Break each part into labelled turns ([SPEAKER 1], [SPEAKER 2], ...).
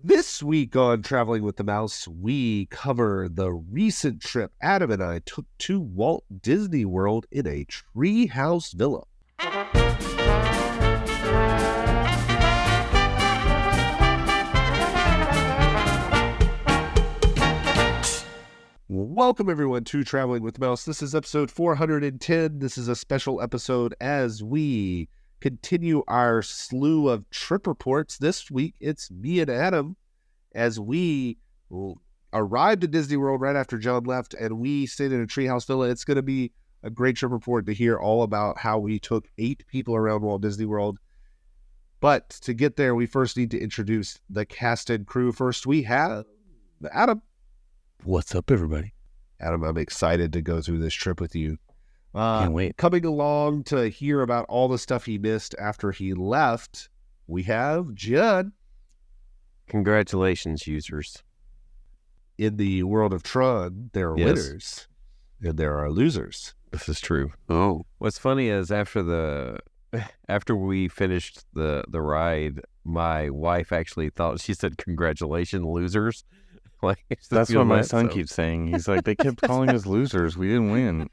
[SPEAKER 1] This week on Traveling with the Mouse, we cover the recent trip Adam and I took to Walt Disney World in a Treehouse Villa. Welcome everyone to Traveling with the Mouse. This is episode 410. This is a special episode as we continue our slew of trip reports. This week, it's me and Adam as we arrived at Disney World right after John left, and we stayed in a Treehouse Villa. It's going to be a great trip report to hear all about how we took 8 people around Walt Disney World. But to get there, we first need to introduce the cast and crew. First, we have Adam.
[SPEAKER 2] What's up, everybody?
[SPEAKER 1] Adam, I'm excited to go through this trip with you.
[SPEAKER 2] Can't wait.
[SPEAKER 1] Coming along to hear about all the stuff he missed after he left, we have Judd.
[SPEAKER 3] Congratulations, users.
[SPEAKER 1] In the world of Tron, there are winners and there are losers.
[SPEAKER 3] This is true. Oh, what's funny is after we finished the ride, my wife actually thought, she said, "Congratulations, losers." Like,
[SPEAKER 2] that's what my son keeps saying. He's like, they kept calling us losers. We didn't win.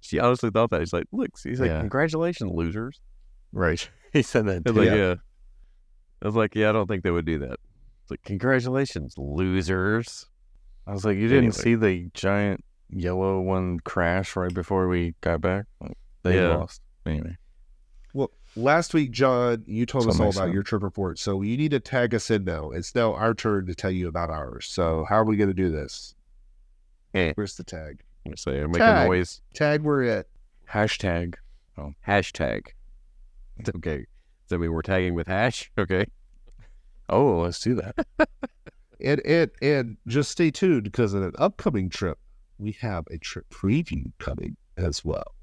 [SPEAKER 3] She honestly thought that. He's like, look, congratulations, losers.
[SPEAKER 2] Right. He said that too.
[SPEAKER 3] I was like, I don't think they would do that. It's like, congratulations, losers.
[SPEAKER 2] I was like, you didn't see the giant yellow one crash right before we got back? They lost. Anyway.
[SPEAKER 1] Well, last week, John, you told us all about your trip report, so you need to tag us in now. It's now our turn to tell you about ours. So how are we going to do this? Where's the tag?
[SPEAKER 3] So I'm making noise.
[SPEAKER 1] Tag where it?
[SPEAKER 2] Hashtag.
[SPEAKER 3] Oh. Hashtag. Okay. Does that mean we're tagging with hash? Okay.
[SPEAKER 2] Oh, let's do that.
[SPEAKER 1] and just stay tuned, because in an upcoming trip, we have a trip preview coming as well.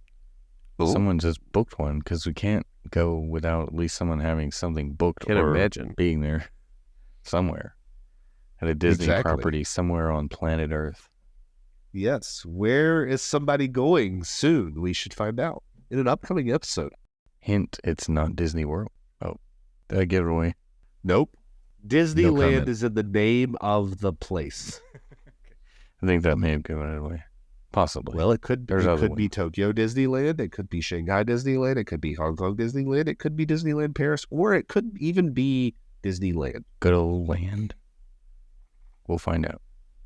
[SPEAKER 2] Ooh. Someone just booked one, because we can't go without at least someone having something booked.
[SPEAKER 3] Can't imagine
[SPEAKER 2] being there somewhere at a Disney property somewhere on planet Earth.
[SPEAKER 1] Yes. Where is somebody going soon? We should find out in an upcoming episode.
[SPEAKER 2] Hint, it's not Disney World. Oh, did I give it away?
[SPEAKER 1] Nope. Disneyland is in the name of the place.
[SPEAKER 2] I think that may have given it away. Possibly.
[SPEAKER 1] Well, it could be Tokyo Disneyland. It could be Shanghai Disneyland. It could be Hong Kong Disneyland. It could be Disneyland Paris. Or it could even be Disneyland.
[SPEAKER 2] Good old land. We'll find out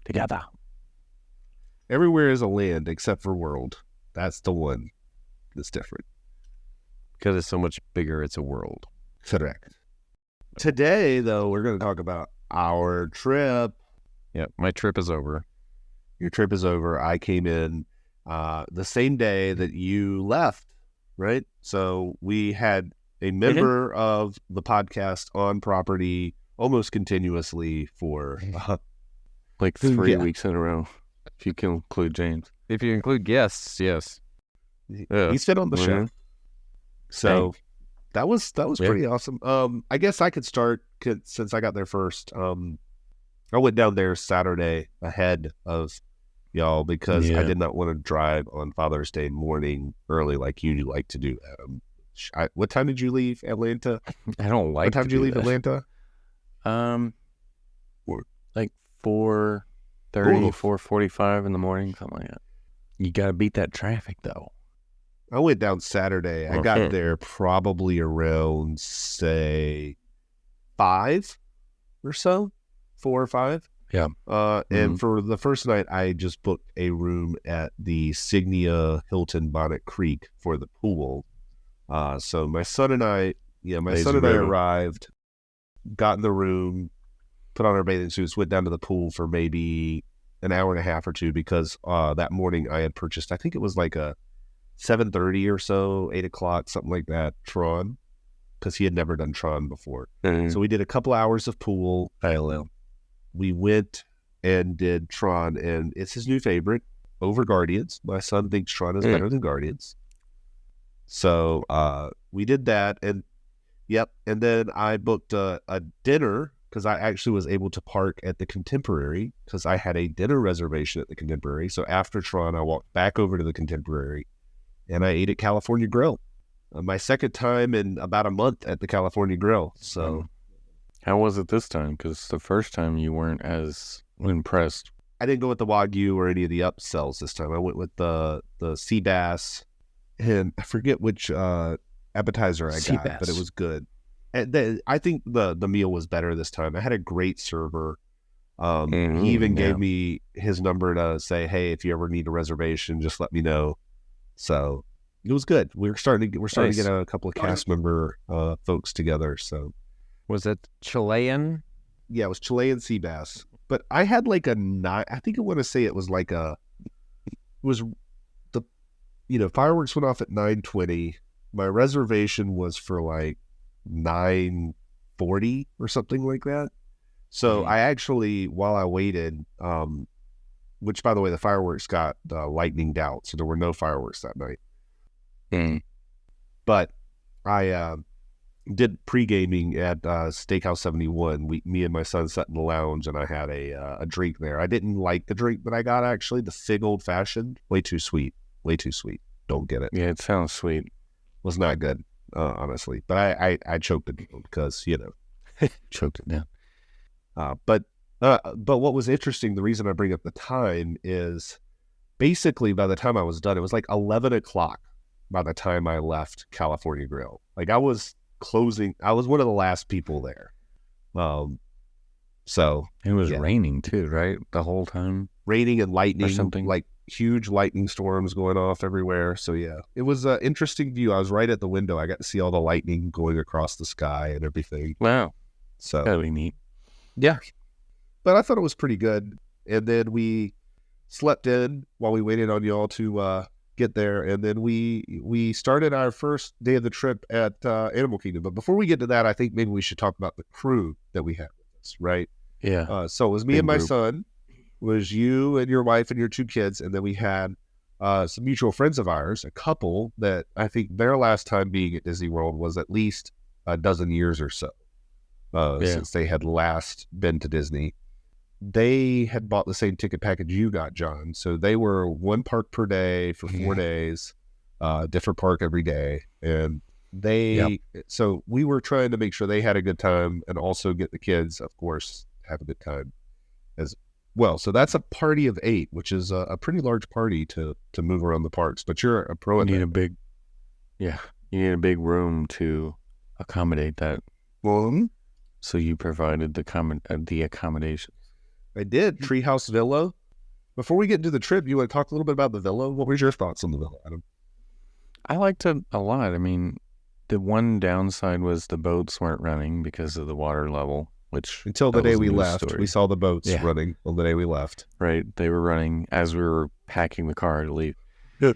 [SPEAKER 2] together.
[SPEAKER 1] Everywhere is a land except for World. That's the one that's different.
[SPEAKER 3] Because it's so much bigger, it's a world.
[SPEAKER 1] Correct. Today, though, we're going to talk about our trip.
[SPEAKER 3] Yeah, my trip is over.
[SPEAKER 1] Your trip is over. I came in the same day that you left, right? So we had a member of the podcast on property almost continuously for
[SPEAKER 2] like 3 weeks in a row. If you can include James.
[SPEAKER 3] If you include guests, yes.
[SPEAKER 1] He's been on the show. So that was pretty awesome. I guess I could start since I got there first. I went down there Saturday ahead of y'all because I did not want to drive on Father's Day morning early like you like to do. What time did you leave Atlanta?
[SPEAKER 3] I don't like.
[SPEAKER 1] What time did you leave Atlanta?
[SPEAKER 2] Like 4:30, 4:45 in the morning, something like that. You got to beat that traffic, though.
[SPEAKER 1] I went down Saturday. I got there probably around, say, 5 or so, 4 or 5.
[SPEAKER 2] Yeah.
[SPEAKER 1] And for the first night, I just booked a room at the Signia Hilton Bonnet Creek for the pool. So my son and I arrived, got in the room, put on our bathing suits, went down to the pool for maybe an hour and a half or two because that morning I had purchased, I think it was like a 7:30 or so, 8 o'clock, something like that, Tron, because he had never done Tron before. So we did a couple hours of pool. We went and did Tron, and it's his new favorite over Guardians. My son thinks Tron is better than Guardians. So we did that, and then I booked a dinner because I actually was able to park at the Contemporary because I had a dinner reservation at the Contemporary. So after Tron, I walked back over to the Contemporary, and I ate at California Grill. My second time in about a month at the California Grill. So
[SPEAKER 2] How was it this time? Because the first time you weren't as impressed.
[SPEAKER 1] I didn't go with the Wagyu or any of the upsells this time. I went with the sea bass, and I forget which appetizer I got, but it was good. And I think the meal was better this time. I had a great server. He even gave me his number to say, "Hey, if you ever need a reservation, just let me know." So it was good. We're starting to get a couple of cast member folks together. So
[SPEAKER 3] was it Chilean?
[SPEAKER 1] Yeah, it was Chilean sea bass. But I had like a 9. I think I want to say it was like fireworks went off at 9:20. My reservation was for like 9:40 or something like that. So I actually, while I waited, which by the way, the fireworks got lightninged out, so there were no fireworks that night. But I did pre-gaming at Steakhouse 71. Me and my son sat in the lounge, and I had a drink there. I didn't like the drink that I got, actually. The Fig Old Fashioned, way too sweet. Don't get it.
[SPEAKER 2] Yeah, it sounds sweet.
[SPEAKER 1] Was not good, honestly. But I choked it down because,
[SPEAKER 2] choked it down.
[SPEAKER 1] But what was interesting, the reason I bring up the time is basically by the time I was done, it was like 11 o'clock by the time I left California Grill. Like I was one of the last people there. So
[SPEAKER 2] it was raining too, right? The whole time.
[SPEAKER 1] Raining and lightning,
[SPEAKER 2] or something.
[SPEAKER 1] Like huge lightning storms going off everywhere. So yeah, it was an interesting view. I was right at the window. I got to see all the lightning going across the sky and everything.
[SPEAKER 2] Wow.
[SPEAKER 1] So
[SPEAKER 2] that'd be neat.
[SPEAKER 1] Yeah. But I thought it was pretty good. And then we slept in while we waited on y'all to get there. And then we started our first day of the trip at Animal Kingdom. But before we get to that, I think maybe we should talk about the crew that we had with us, right?
[SPEAKER 2] Yeah.
[SPEAKER 1] So it was me and my son, was you and your wife and your 2 kids. And then we had some mutual friends of ours, a couple that I think their last time being at Disney World was at least a dozen years or so. Since they had last been to Disney. They had bought the same ticket package you got, John. So they were 1 park per day for 4 days, different park every day. And so we were trying to make sure they had a good time and also get the kids, of course, have a good time as well. So that's a party of 8, which is a pretty large party to move around the parks. But you're a pro.
[SPEAKER 2] You need a big room to accommodate that.
[SPEAKER 1] Well,
[SPEAKER 2] so you provided the accommodations.
[SPEAKER 1] I did. Treehouse Villa. Before we get into the trip, you want to talk a little bit about the villa? What was your thoughts on the villa, Adam?
[SPEAKER 2] I liked it a lot. I mean, the one downside was the boats weren't running because of the water level, which
[SPEAKER 1] until the day we left, we saw the boats running on the day we left.
[SPEAKER 2] Right. They were running as we were packing the car to leave. But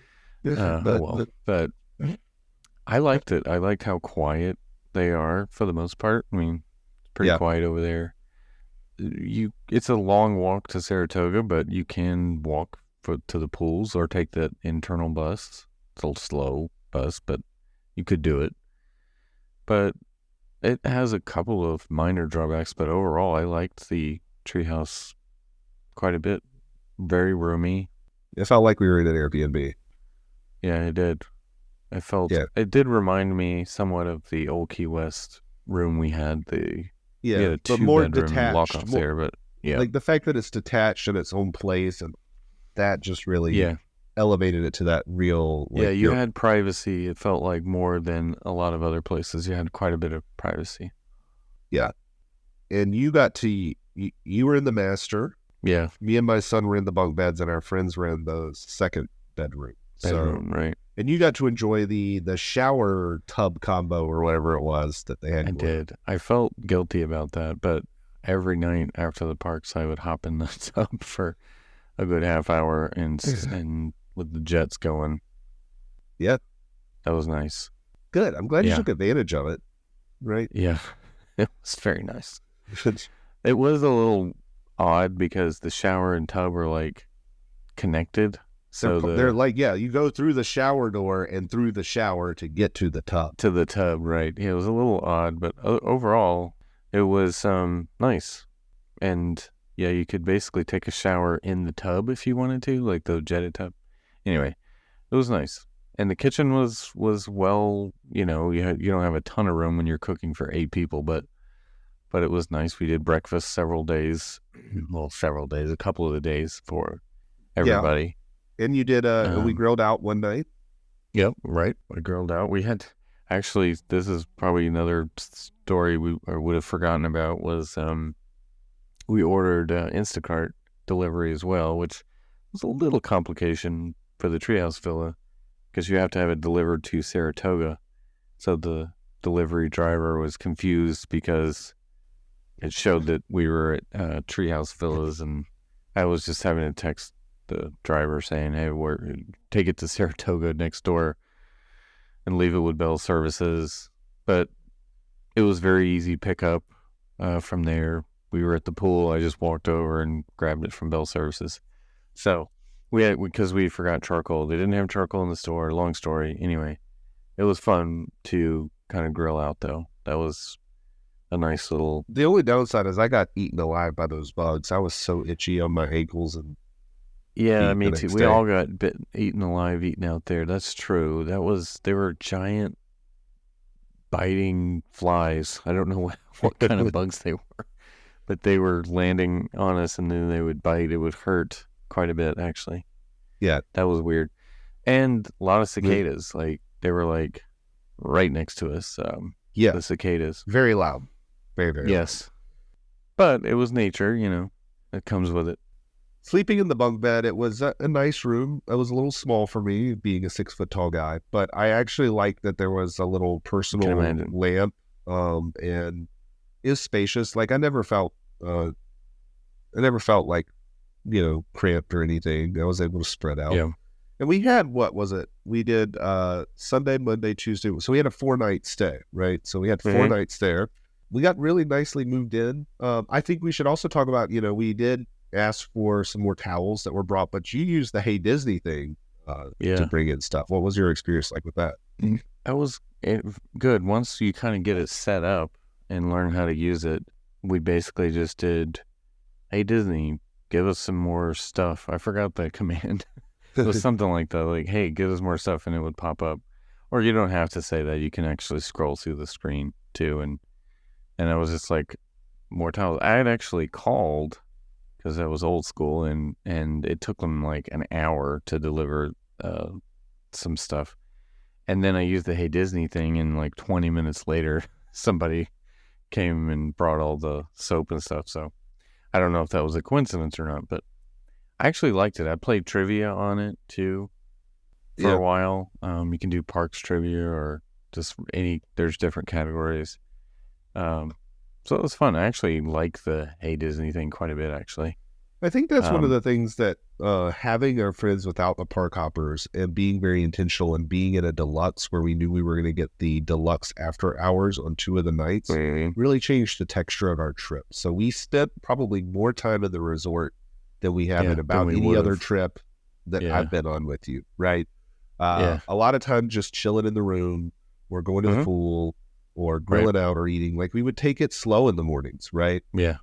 [SPEAKER 2] I liked it. I liked how quiet they are for the most part. I mean, pretty quiet over there. It's a long walk to Saratoga, but you can walk to the pools or take the internal bus. It's a slow bus, but you could do it. But it has a couple of minor drawbacks, but overall I liked the treehouse quite a bit. Very roomy.
[SPEAKER 1] It felt like we were in an Airbnb.
[SPEAKER 2] Yeah, it did. It did remind me somewhat of the old Key West room we had. We had a
[SPEAKER 1] but more
[SPEAKER 2] detached lock off there, but
[SPEAKER 1] like the fact that it's detached in its own place, and that just really elevated it to that real. Like,
[SPEAKER 2] you had privacy. It felt like more than a lot of other places. You had quite a bit of privacy.
[SPEAKER 1] Yeah, and you got to you were in the master.
[SPEAKER 2] Yeah,
[SPEAKER 1] me and my son were in the bunk beds, and our friends were in the second bedroom.
[SPEAKER 2] Right.
[SPEAKER 1] And you got to enjoy the shower tub combo or whatever it was that they had.
[SPEAKER 2] I did. I felt guilty about that, but every night after the parks, I would hop in the tub for a good half hour and with the jets going.
[SPEAKER 1] Yeah.
[SPEAKER 2] That was nice.
[SPEAKER 1] Good. I'm glad you took advantage of it. Right?
[SPEAKER 2] Yeah. It was very nice. It was a little odd because the shower and tub were like connected. So
[SPEAKER 1] they're like, you go through the shower door and through the shower to get to the tub.
[SPEAKER 2] To the tub, right. Yeah, it was a little odd, but overall, it was nice. And, you could basically take a shower in the tub if you wanted to, like the jetted tub. Anyway, it was nice. And the kitchen was well, you don't have a ton of room when you're cooking for 8 people, but but it was nice. We did breakfast a couple of the days for everybody.
[SPEAKER 1] Yeah. And you did, we grilled out one night.
[SPEAKER 2] Yep, right. We grilled out. We had, actually, this is probably another story we would have forgotten about, was we ordered Instacart delivery as well, which was a little complication for the Treehouse Villa because you have to have it delivered to Saratoga. So the delivery driver was confused because it showed that we were at Treehouse Villas, and I was just having to text the driver saying, hey, take it to Saratoga next door and leave it with Bell Services. But it was very easy pickup from there. We were at the pool. I just walked over and grabbed it from Bell Services. So because we forgot charcoal. They didn't have charcoal in the store. Long story. Anyway, it was fun to kind of grill out, though. That was a nice little...
[SPEAKER 1] The only downside is I got eaten alive by those bugs. I was so itchy on my ankles and...
[SPEAKER 2] Yeah, me too. We all got eaten alive, eaten out there. That's true. They were giant biting flies. I don't know what kind of bugs they were, but they were landing on us, and then they would bite. It would hurt quite a bit, actually.
[SPEAKER 1] Yeah.
[SPEAKER 2] That was weird. And a lot of cicadas. Like, they were like right next to us. The cicadas.
[SPEAKER 1] Very loud. Very, very
[SPEAKER 2] yes. Loud. But it was nature, it comes with it.
[SPEAKER 1] Sleeping in the bunk bed, it was a nice room. It was a little small for me, being a 6-foot-tall guy, but I actually liked that there was a little personal lamp, and it was spacious. Like I never felt like, cramped or anything. I was able to spread out.
[SPEAKER 2] Yeah.
[SPEAKER 1] And we had, what was it? We did Sunday, Monday, Tuesday. So we had a 4-night stay, right? So we had 4 nights there. We got really nicely moved in. I think we should also talk about, we did ask for some more towels that were brought, but you used the Hey Disney thing to bring in stuff. What was your experience like with that?
[SPEAKER 2] That was good. Once you kind of get it set up and learn how to use it, we basically just did, Hey Disney, give us some more stuff. I forgot the command. It was something like that, like, hey, give us more stuff, and it would pop up. Or you don't have to say that. You can actually scroll through the screen too. And I was just like, more towels. I had actually called because I was old school, and it took them like an hour to deliver some stuff. And then I used the Hey Disney thing, and like 20 minutes later, somebody came and brought all the soap and stuff. So I don't know if that was a coincidence or not, but I actually liked it. I played trivia on it too for a while. You can do parks trivia or just there's different categories. So it was fun. I actually like the Hey Disney thing quite a bit, actually.
[SPEAKER 1] I think that's one of the things that having our friends without the park hoppers and being very intentional and being in a deluxe where we knew we were going to get the deluxe after hours on 2 of the nights really changed the texture of our trip. So we spent probably more time in the resort than we have in about any other trip that I've been on with you, right? A lot of times just chilling in the room or going to the pool or grilling out or eating. Like we would take it slow in the mornings, right?
[SPEAKER 2] Yeah.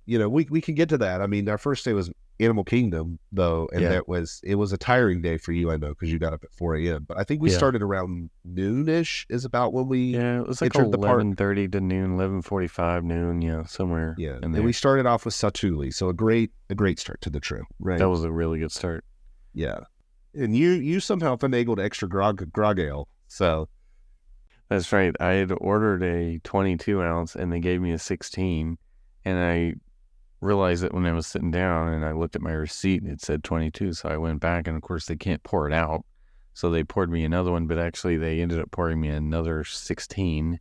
[SPEAKER 1] We can get to that. I mean, our first day was Animal Kingdom, though, and it was a tiring day for you, I know, because you got up at 4 a.m. But I think we started around noonish is about when we
[SPEAKER 2] it was like 11:30 to noon, 11:45 noon, somewhere.
[SPEAKER 1] Yeah,
[SPEAKER 2] in there.
[SPEAKER 1] And we started off with Satuli, so a great start to the trip, right?
[SPEAKER 2] That was a really good start.
[SPEAKER 1] Yeah, and you somehow finagled extra grog ale, so.
[SPEAKER 2] That's right. I had ordered a 22 ounce, and they gave me a 16, and I realized it when I was sitting down, and I looked at my receipt and it said 22, so I went back, and of course they can't pour it out, so they poured me another one, but actually they ended up pouring me another 16.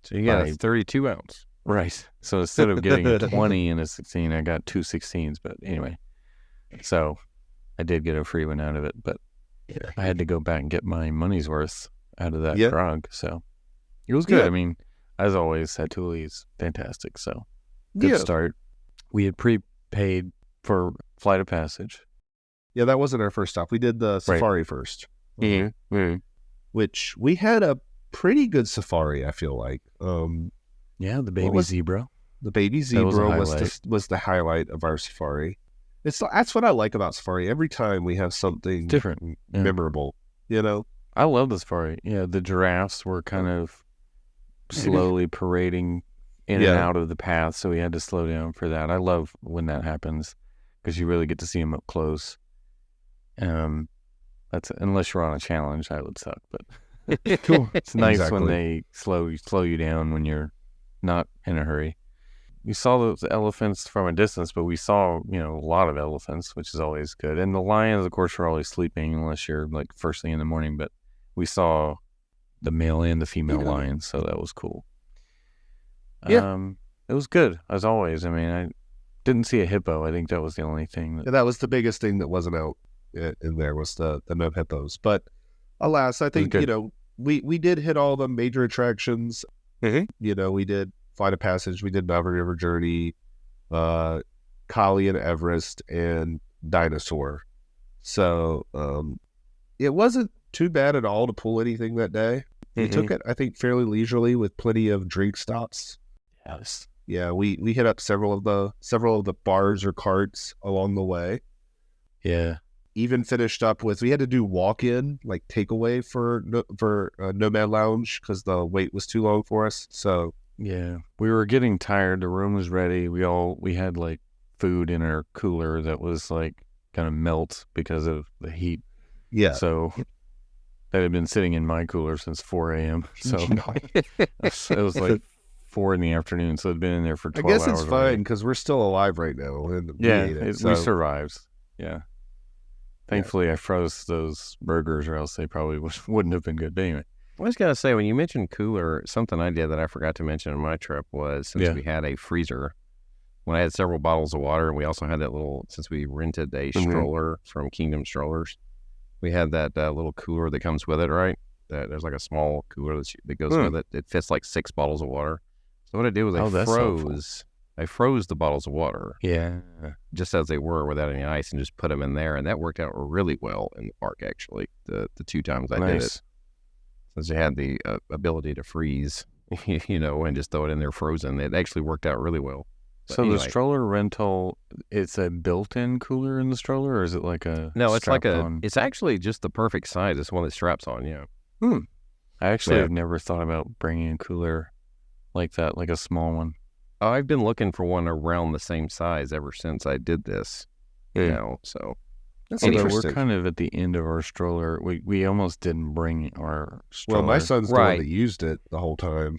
[SPEAKER 3] So you got a 32 ounce.
[SPEAKER 2] Right. So instead of getting a 20 and a 16, I got 2 16s, but anyway. So I did get a free one out of it, but I had to go back and get my money's worth out of that grog, so it was good. I mean, as always, Satuli is fantastic, so good start. We had prepaid for Flight of Passage.
[SPEAKER 1] Yeah, that wasn't our first stop. We did the safari first, which we had a pretty good safari, I feel like.
[SPEAKER 2] The baby zebra.
[SPEAKER 1] The baby zebra was the highlight of our safari. That's what I like about safari. Every time we have something
[SPEAKER 2] different,
[SPEAKER 1] memorable,
[SPEAKER 2] I love the safari. Yeah, the giraffes were kind of slowly parading in and out of the path, so we had to slow down for that. I love when that happens because you really get to see them up close. That's unless you're on a challenge, that would suck. But
[SPEAKER 1] Cool.
[SPEAKER 2] It's nice when they slow you down when you're not in a hurry. We saw those elephants from a distance, but we saw, a lot of elephants, which is always good. And the lions, of course, are always sleeping unless you're like first thing in the morning. But we saw the male and the female lions, so that was cool.
[SPEAKER 1] Yeah.
[SPEAKER 2] It was good, as always. I mean, I didn't see a hippo. I think that was the only thing.
[SPEAKER 1] That was the biggest thing that wasn't out in there was the no hippos. But alas, I think, we did hit all the major attractions.
[SPEAKER 3] Mm-hmm.
[SPEAKER 1] We did Flight of Passage, we did Boundary River Journey, Kali and Everest, and Dinosaur. So it wasn't too bad at all to pull anything that day. We took it, I think, fairly leisurely with plenty of drink stops.
[SPEAKER 2] Yes.
[SPEAKER 1] Yeah, we hit up several of the bars or carts along the way.
[SPEAKER 2] Yeah.
[SPEAKER 1] Even finished up with, we had to do walk-in, like takeaway for Nomad Lounge because the wait was too long for us. So
[SPEAKER 2] yeah, we were getting tired. The room was ready. We had like food in our cooler that was like going to melt because of the heat.
[SPEAKER 1] Yeah.
[SPEAKER 2] So that had been sitting in my cooler since 4 a.m. So it was like 4 in the afternoon. So it'd been in there for 12 hours.
[SPEAKER 1] I guess it's fine because we're still alive right now. And
[SPEAKER 2] we survived. Yeah. Thankfully, I froze those burgers or else they probably wouldn't have been good. But anyway.
[SPEAKER 3] I was going to say, when you mentioned cooler, something I did that I forgot to mention on my trip was since we had a freezer, when I had several bottles of water, and we also had that since we rented a stroller from Kingdom Strollers, we had that little cooler that comes with it, right? There's like a small cooler that goes with it. It fits like 6 bottles of water. So what I did was I froze the bottles of water.
[SPEAKER 2] Yeah.
[SPEAKER 3] Just as they were without any ice and just put them in there. And that worked out really well in the park, actually, the 2 times I did it. Since they had the ability to freeze, and just throw it in there frozen. It actually worked out really well. But
[SPEAKER 2] so anyway, the stroller rental, it's a built-in cooler in the stroller, or is it like a
[SPEAKER 3] No, it's like it's actually just the perfect size. It's one that straps on,
[SPEAKER 2] I actually have never thought about bringing a cooler like that, like a small one.
[SPEAKER 3] I've been looking for one around the same size ever since I did this, so...
[SPEAKER 2] That's we're kind of at the end of our stroller. We almost didn't bring our stroller.
[SPEAKER 1] Well, my son's the one that used it the whole time.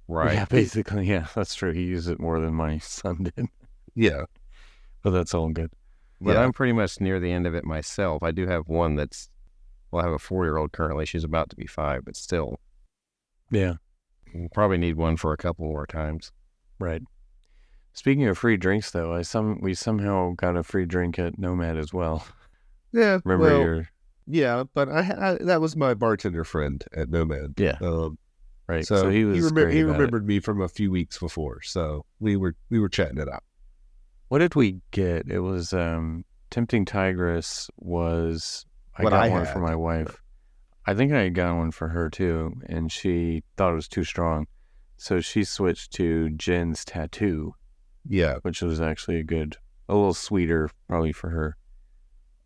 [SPEAKER 2] Right. Yeah, basically, yeah, that's true. He used it more than my son did.
[SPEAKER 1] Yeah.
[SPEAKER 2] But that's all good.
[SPEAKER 3] But I'm pretty much near the end of it myself. I do have one I have a 4-year-old currently. She's about to be 5, but still.
[SPEAKER 2] Yeah.
[SPEAKER 3] We'll probably need one for a couple more times.
[SPEAKER 2] Right. Speaking of free drinks, though, we somehow got a free drink at Nomad as well.
[SPEAKER 1] Yeah,
[SPEAKER 2] remember
[SPEAKER 1] but I that was my bartender friend at Nomad.
[SPEAKER 2] Yeah, right.
[SPEAKER 1] So he
[SPEAKER 2] remembered
[SPEAKER 1] me from a few weeks before. So we were chatting it out.
[SPEAKER 2] What did we get? It was Tempting Tigress. I got one for my wife. I think I got one for her too, and she thought it was too strong, so she switched to Jen's Tattoo.
[SPEAKER 1] Yeah,
[SPEAKER 2] which was actually a little sweeter probably for her.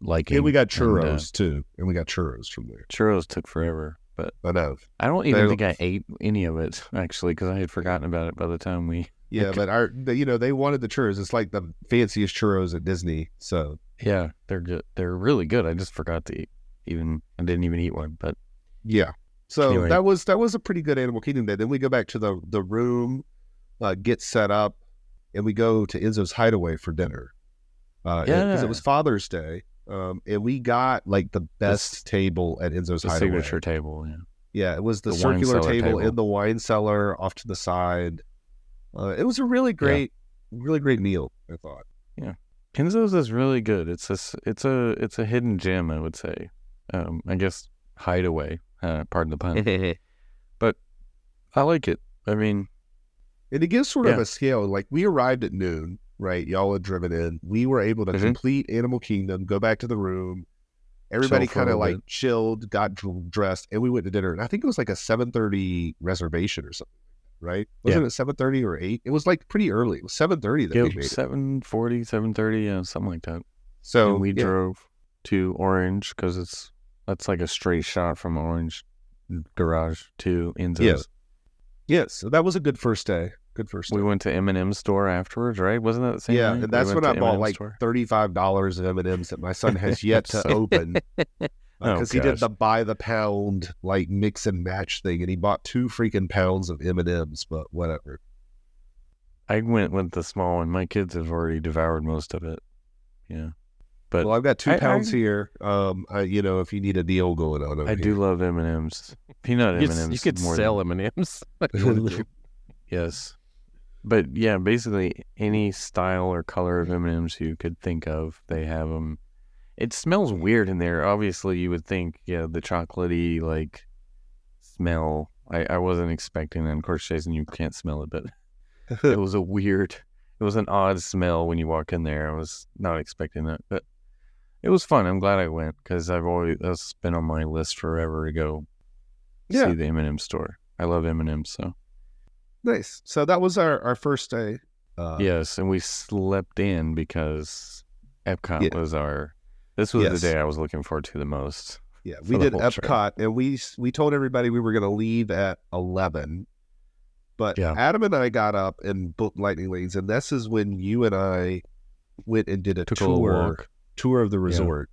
[SPEAKER 1] And we got churros too, and we got churros from there.
[SPEAKER 2] Churros took forever, but
[SPEAKER 1] I know.
[SPEAKER 2] I don't even think I ate any of it actually because I had forgotten about it by the time we.
[SPEAKER 1] Yeah, but they wanted the churros. It's like the fanciest churros at Disney. So
[SPEAKER 2] yeah, they're good. They're really good. I just forgot to eat. I didn't even eat one, but
[SPEAKER 1] yeah. So anyway. that was a pretty good Animal Kingdom day. Then we go back to the room, get set up, and we go to Enzo's Hideaway for dinner. Because it was Father's Day. And we got like the best table at Enzo's Hideaway.
[SPEAKER 2] Signature table, yeah.
[SPEAKER 1] Yeah, it was the circular table in the wine cellar off to the side. It was a really great meal, I thought.
[SPEAKER 2] Yeah. Enzo's is really good. It's a hidden gem, I would say. I guess Hideaway, pardon the pun. But I like it. I mean,
[SPEAKER 1] and it gives sort of a scale. Like we arrived at noon. Right, y'all had driven in. We were able to complete Animal Kingdom, go back to the room. Everybody kind of like chilled, got dressed, and we went to dinner. And I think it was like a 7:30 reservation or something, right? Wasn't it 7:30 or 8? It was like pretty early. It was 7:30 that we made it.
[SPEAKER 2] 7:40, 7:30, something like that.
[SPEAKER 1] So
[SPEAKER 2] and we drove to Orange because that's like a straight shot from Orange Garage to Enzo's.
[SPEAKER 1] Yeah, so that was a good first day. Good first
[SPEAKER 2] We
[SPEAKER 1] day.
[SPEAKER 2] went to M&M store afterwards, right? Wasn't that the same night?
[SPEAKER 1] And that's when I bought like $35 of M&Ms that my son has yet to open. Because he did the by the pound, like mix and match thing, and he bought 2 freaking pounds of M&Ms, but whatever.
[SPEAKER 2] I went with the small one. My kids have already devoured most of it. Yeah. But
[SPEAKER 1] I've got 2 pounds here. If you need a deal going on over
[SPEAKER 2] I do love M&Ms. Peanut M&Ms.
[SPEAKER 3] You could sell M&Ms.
[SPEAKER 2] Yes. But yeah, basically any style or color of M&Ms you could think of, they have them. It smells weird in there. Obviously, you would think, the chocolatey, like, smell. I wasn't expecting that. Of course, Jason, you can't smell it, but it was an odd smell when you walk in there. I was not expecting that, but it was fun. I'm glad I went because that's been on my list forever to go see the M&M store. I love M&Ms, so.
[SPEAKER 1] Nice. So that was our first day.
[SPEAKER 2] Yes, and we slept in because Epcot was this was the day I was looking forward to the most.
[SPEAKER 1] Yeah, we did Epcot, and we told everybody we were going to leave at 11. But Adam and I got up and booked Lightning Lanes, and this is when you and I went and did a tour of the resort.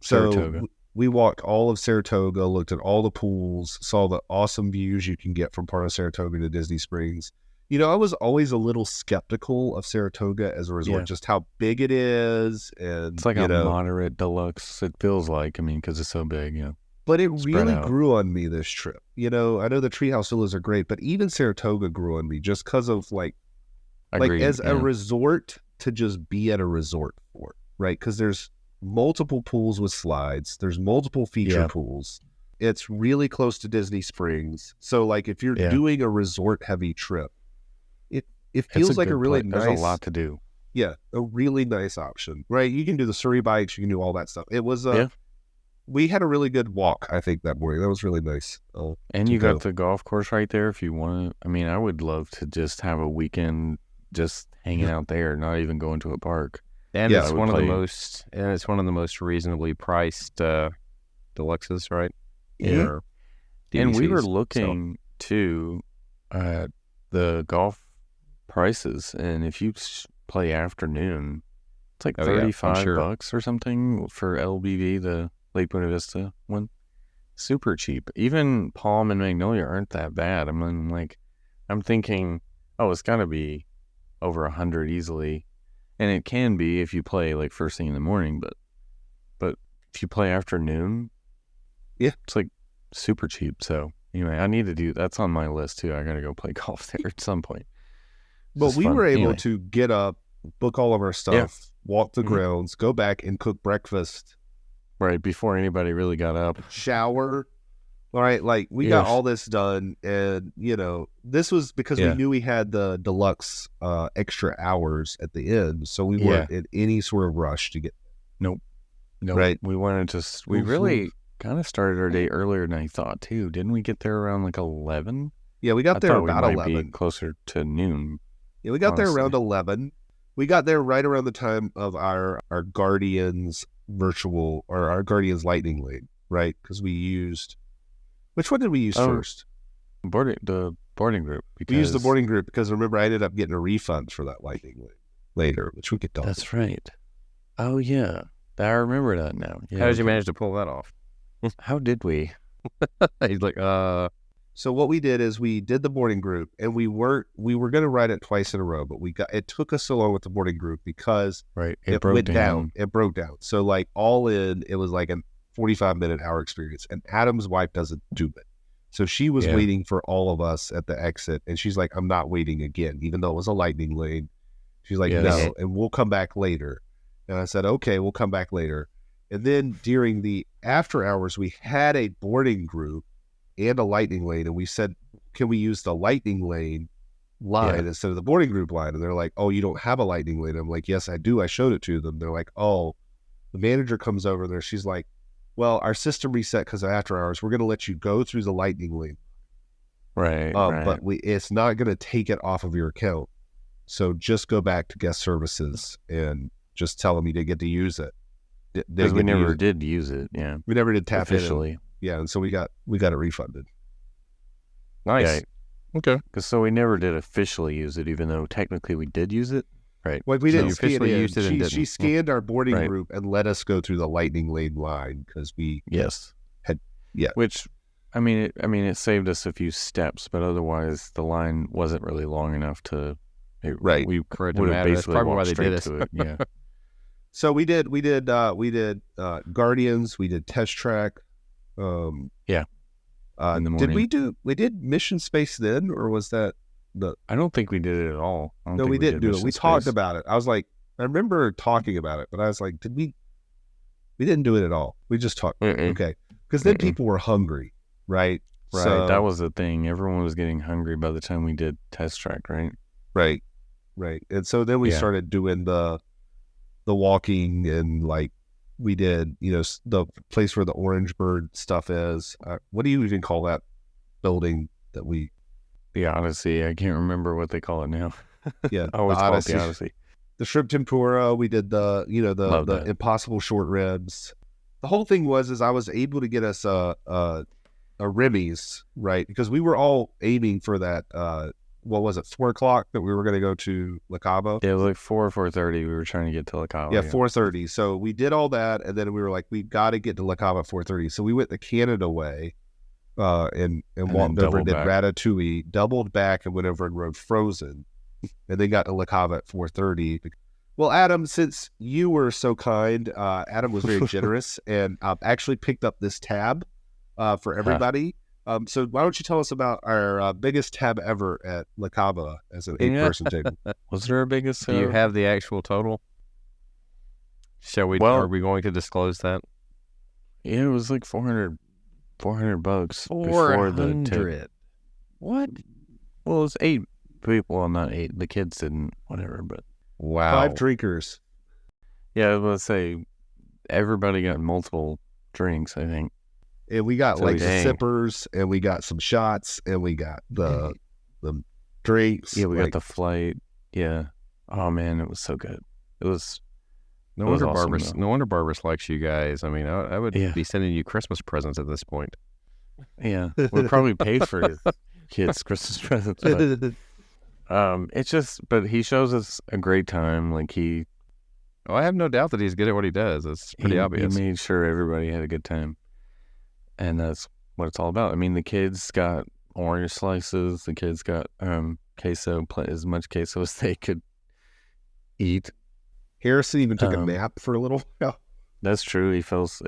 [SPEAKER 1] So
[SPEAKER 2] Saratoga.
[SPEAKER 1] We walked all of Saratoga, looked at all the pools, saw the awesome views you can get from part of Saratoga to Disney Springs. I was always a little skeptical of Saratoga as a resort, just how big it is. And
[SPEAKER 2] it's like a moderate deluxe, it feels like, because it's so big,
[SPEAKER 1] But it really grew on me this trip. I know the Treehouse Villas are great, but even Saratoga grew on me just because of a resort to just be at a resort for, right? Because there's multiple pools with slides. There's multiple feature pools. It's really close to Disney Springs. So if you're doing a resort heavy trip, it feels like a really nice.
[SPEAKER 2] There's a lot to do.
[SPEAKER 1] Yeah, a really nice option, right? You can do the Surrey bikes, you can do all that stuff. It was we had a really good walk, I think, that morning. That was really nice.
[SPEAKER 2] And you got the golf course right there if you want to. I would love to just have a weekend just hanging out there, not even going to a park.
[SPEAKER 3] And it's one of the most reasonably priced deluxes, right?
[SPEAKER 2] Yeah. And we were looking too at the golf prices, and if you play afternoon, it's like $35 or something for LBV, the Lake Buena Vista one. Super cheap. Even Palm and Magnolia aren't that bad. I'm thinking, it's got to be over 100 easily. And it can be if you play first thing in the morning, but if you play afternoon, it's super cheap. So anyway, I need to do that's on my list too. I got to go play golf there at some point.
[SPEAKER 1] But we were able to get up, book all of our stuff, walk the grounds, go back and cook breakfast.
[SPEAKER 2] Right before anybody really got up.
[SPEAKER 1] Shower. All right, we got all this done, and this was because we knew we had the deluxe extra hours at the end, so we weren't in any sort of rush to get.
[SPEAKER 2] Nope.
[SPEAKER 1] Right.
[SPEAKER 2] We wanted to. We really kind of started our day earlier than I thought too. Didn't we get there around 11?
[SPEAKER 1] Yeah, we got there about 11.
[SPEAKER 2] Be closer to noon.
[SPEAKER 1] Yeah, we got there around 11. We got there right around the time of our Guardians virtual or our Guardians Lightning Lane, right? Because we used. Which one did we use first?
[SPEAKER 2] The boarding group.
[SPEAKER 1] We used the boarding group because remember I ended up getting a refund for that Lightning Lane later, which we could talk about.
[SPEAKER 2] That's right. Oh yeah, I remember that now. Yeah,
[SPEAKER 3] how did you manage to pull that off?
[SPEAKER 2] How did we?
[SPEAKER 3] He's like,
[SPEAKER 1] So what we did is we did the boarding group, and we were going to ride it twice in a row, but it took us so long with the boarding group because it went down. It broke down. So all in, it was a 45-minute hour experience, and Adam's wife doesn't do it. So she was waiting for all of us at the exit, and she's like, I'm not waiting again, even though it was a lightning lane. She's like, no, and we'll come back later. And I said, okay, we'll come back later. And then during the after hours, we had a boarding group and a lightning lane, and we said, can we use the lightning lane line instead of the boarding group line? And they're like, oh, you don't have a lightning lane. I'm like, yes, I do. I showed it to them. They're like, oh, the manager comes over there. She's like, well, our system reset because of after hours. We're going to let you go through the lightning lane.
[SPEAKER 2] Right.
[SPEAKER 1] But it's not going to take it off of your account. So just go back to guest services and just tell them you didn't get to use it.
[SPEAKER 2] Because we never did use it. Yeah.
[SPEAKER 1] We never did tap
[SPEAKER 2] officially.
[SPEAKER 1] Yeah. And so we got it refunded.
[SPEAKER 3] Nice.
[SPEAKER 2] Okay. Because so we never did officially use it, even though technically we did use it. Right.
[SPEAKER 1] Well, we didn't
[SPEAKER 3] officially use it. And
[SPEAKER 1] she scanned our boarding group and let us go through the lightning lane line because we had.
[SPEAKER 2] Which, I mean, it saved us a few steps, but otherwise the line wasn't really long enough to. We would have basically walked straight to it. Yeah.
[SPEAKER 1] So we did Guardians. We did Test Track.
[SPEAKER 2] In the morning.
[SPEAKER 1] We did Mission Space then, or was that
[SPEAKER 2] I don't think we did it at all.
[SPEAKER 1] No, we didn't do it. We talked about it. I was like, I remember talking about it, but I was like, we didn't do it at all. We just talked. Okay. Because then people were hungry, right?
[SPEAKER 2] Right. So, that was the thing. Everyone was getting hungry by the time we did Test Track, right?
[SPEAKER 1] Right. And so then we started doing the walking, and like we did, the place where the orange bird stuff is. What do you even call that building that we...
[SPEAKER 2] The Odyssey. I can't remember what they call it now.
[SPEAKER 1] Yeah.
[SPEAKER 2] I always call it the Odyssey.
[SPEAKER 1] The shrimp tempura. We did the impossible short ribs. The whole thing was I was able to get us a Remy's, right? Because we were all aiming for that, what was it, 4:00 that we were going to go to La Cava?
[SPEAKER 2] Yeah, it was like 4:30. We were trying to get to La Cava.
[SPEAKER 1] Yeah, 4:30. So we did all that, and then we were like, we got to get to La Cava 4:30. So we went the Canada way, and walked over and did Ratatouille, doubled back and went over and rode Frozen, and then got to La Cava at 4:30. Well, Adam, since you were so kind, Adam was very generous and actually picked up this tab for everybody. So why don't you tell us about our biggest tab ever at La Cava as an 8-person table?
[SPEAKER 2] Was there a biggest?
[SPEAKER 3] Do you have the actual total? Shall we? Are we going to disclose that?
[SPEAKER 2] Yeah, it was like $400
[SPEAKER 3] before the tip. What?
[SPEAKER 2] Well, it was 8 people. Well, not 8. The kids didn't. Whatever, but
[SPEAKER 3] wow,
[SPEAKER 1] 5 drinkers.
[SPEAKER 2] Yeah, let's say everybody got multiple drinks, I think.
[SPEAKER 1] And we got the sippers, and we got some shots, and we got the drinks.
[SPEAKER 2] Yeah, we got the flight. Yeah. Oh man, it was so good. It was.
[SPEAKER 3] No wonder Barbara likes you guys. I mean, I would be sending you Christmas presents at this point.
[SPEAKER 2] Yeah, we probably paid for his kids' Christmas presents. But, it's just, but he shows us a great time. Like
[SPEAKER 3] I have no doubt that he's good at what he does. It's pretty obvious.
[SPEAKER 2] He made sure everybody had a good time. And that's what it's all about. I mean, the kids got orange slices. The kids got queso, as much queso as they could eat.
[SPEAKER 1] Harrison even took a nap for a little while.
[SPEAKER 2] That's true. He lost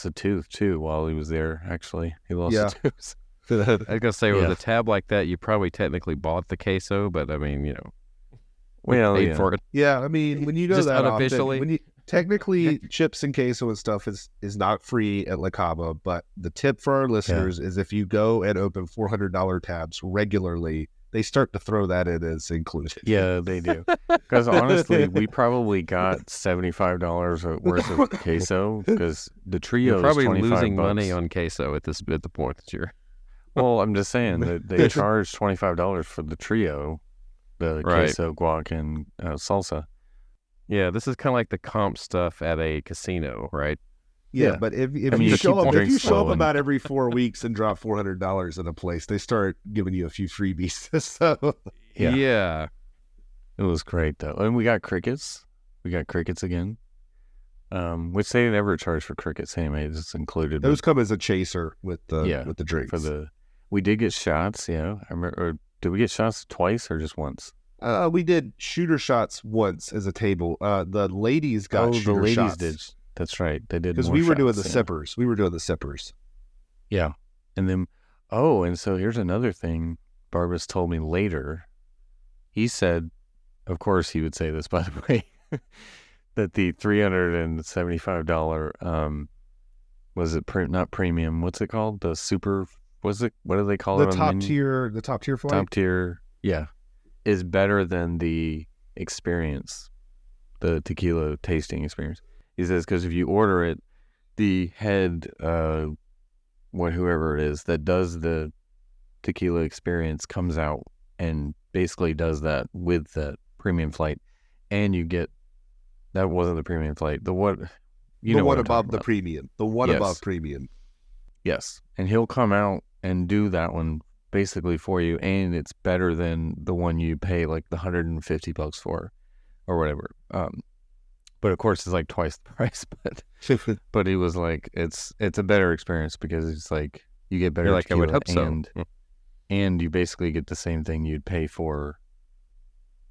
[SPEAKER 2] a tooth too while he was there. Actually, he lost a tooth.
[SPEAKER 3] I was gonna say, with a tab like that, you probably technically bought the queso, but I mean, paid for it.
[SPEAKER 1] Yeah, I mean, when you go that unofficially, technically chips and queso and stuff is not free at La Cava, but the tip for our listeners is if you go and open $400 tabs regularly, they start to throw that in as included.
[SPEAKER 2] Yeah, they do. Because honestly, we probably got $75 worth of queso because the trio is
[SPEAKER 3] probably
[SPEAKER 2] $25.
[SPEAKER 3] Losing money on queso at the point that you're.
[SPEAKER 2] Well, I'm just saying that they charge $25 for the trio, the queso, guac, and salsa.
[SPEAKER 3] Yeah, this is kind of like the comp stuff at a casino, right?
[SPEAKER 1] Yeah, but if you show up about every 4 weeks and drop $400 at a place, they start giving you a few freebies. So
[SPEAKER 3] yeah,
[SPEAKER 2] it was great though, and we got crickets. We got crickets again, which they never charge for crickets anyway. It's included.
[SPEAKER 1] Those come as a chaser with the drinks.
[SPEAKER 2] We did get shots. Yeah, I remember. Or did we get shots twice or just once?
[SPEAKER 1] We did shooter shots once as a table. The ladies got shooter shots.
[SPEAKER 2] Did. That's right. They did.
[SPEAKER 1] Because we were doing the sippers. We were doing the sippers.
[SPEAKER 2] Yeah. And then, and so here's another thing Barbas told me later. He said, of course he would say this, by the way, that the $375, was it not premium? What's it called? The super, what do they call it?
[SPEAKER 1] The top tier flight?
[SPEAKER 2] Top tier, yeah. Is better than the experience, the tequila tasting experience. He says, because if you order it, the head, whoever it is that does the tequila experience comes out and basically does that with the premium flight, and you get, that wasn't the premium flight. The one above the premium. The one above premium. Yes, and he'll come out and do that one basically for you, and it's better than the one you pay like the $150 for or whatever. But of course, it's like twice the price. But he was like, it's a better experience because it's like you get better.
[SPEAKER 3] Like I would hope so.
[SPEAKER 2] And you basically get the same thing you'd pay for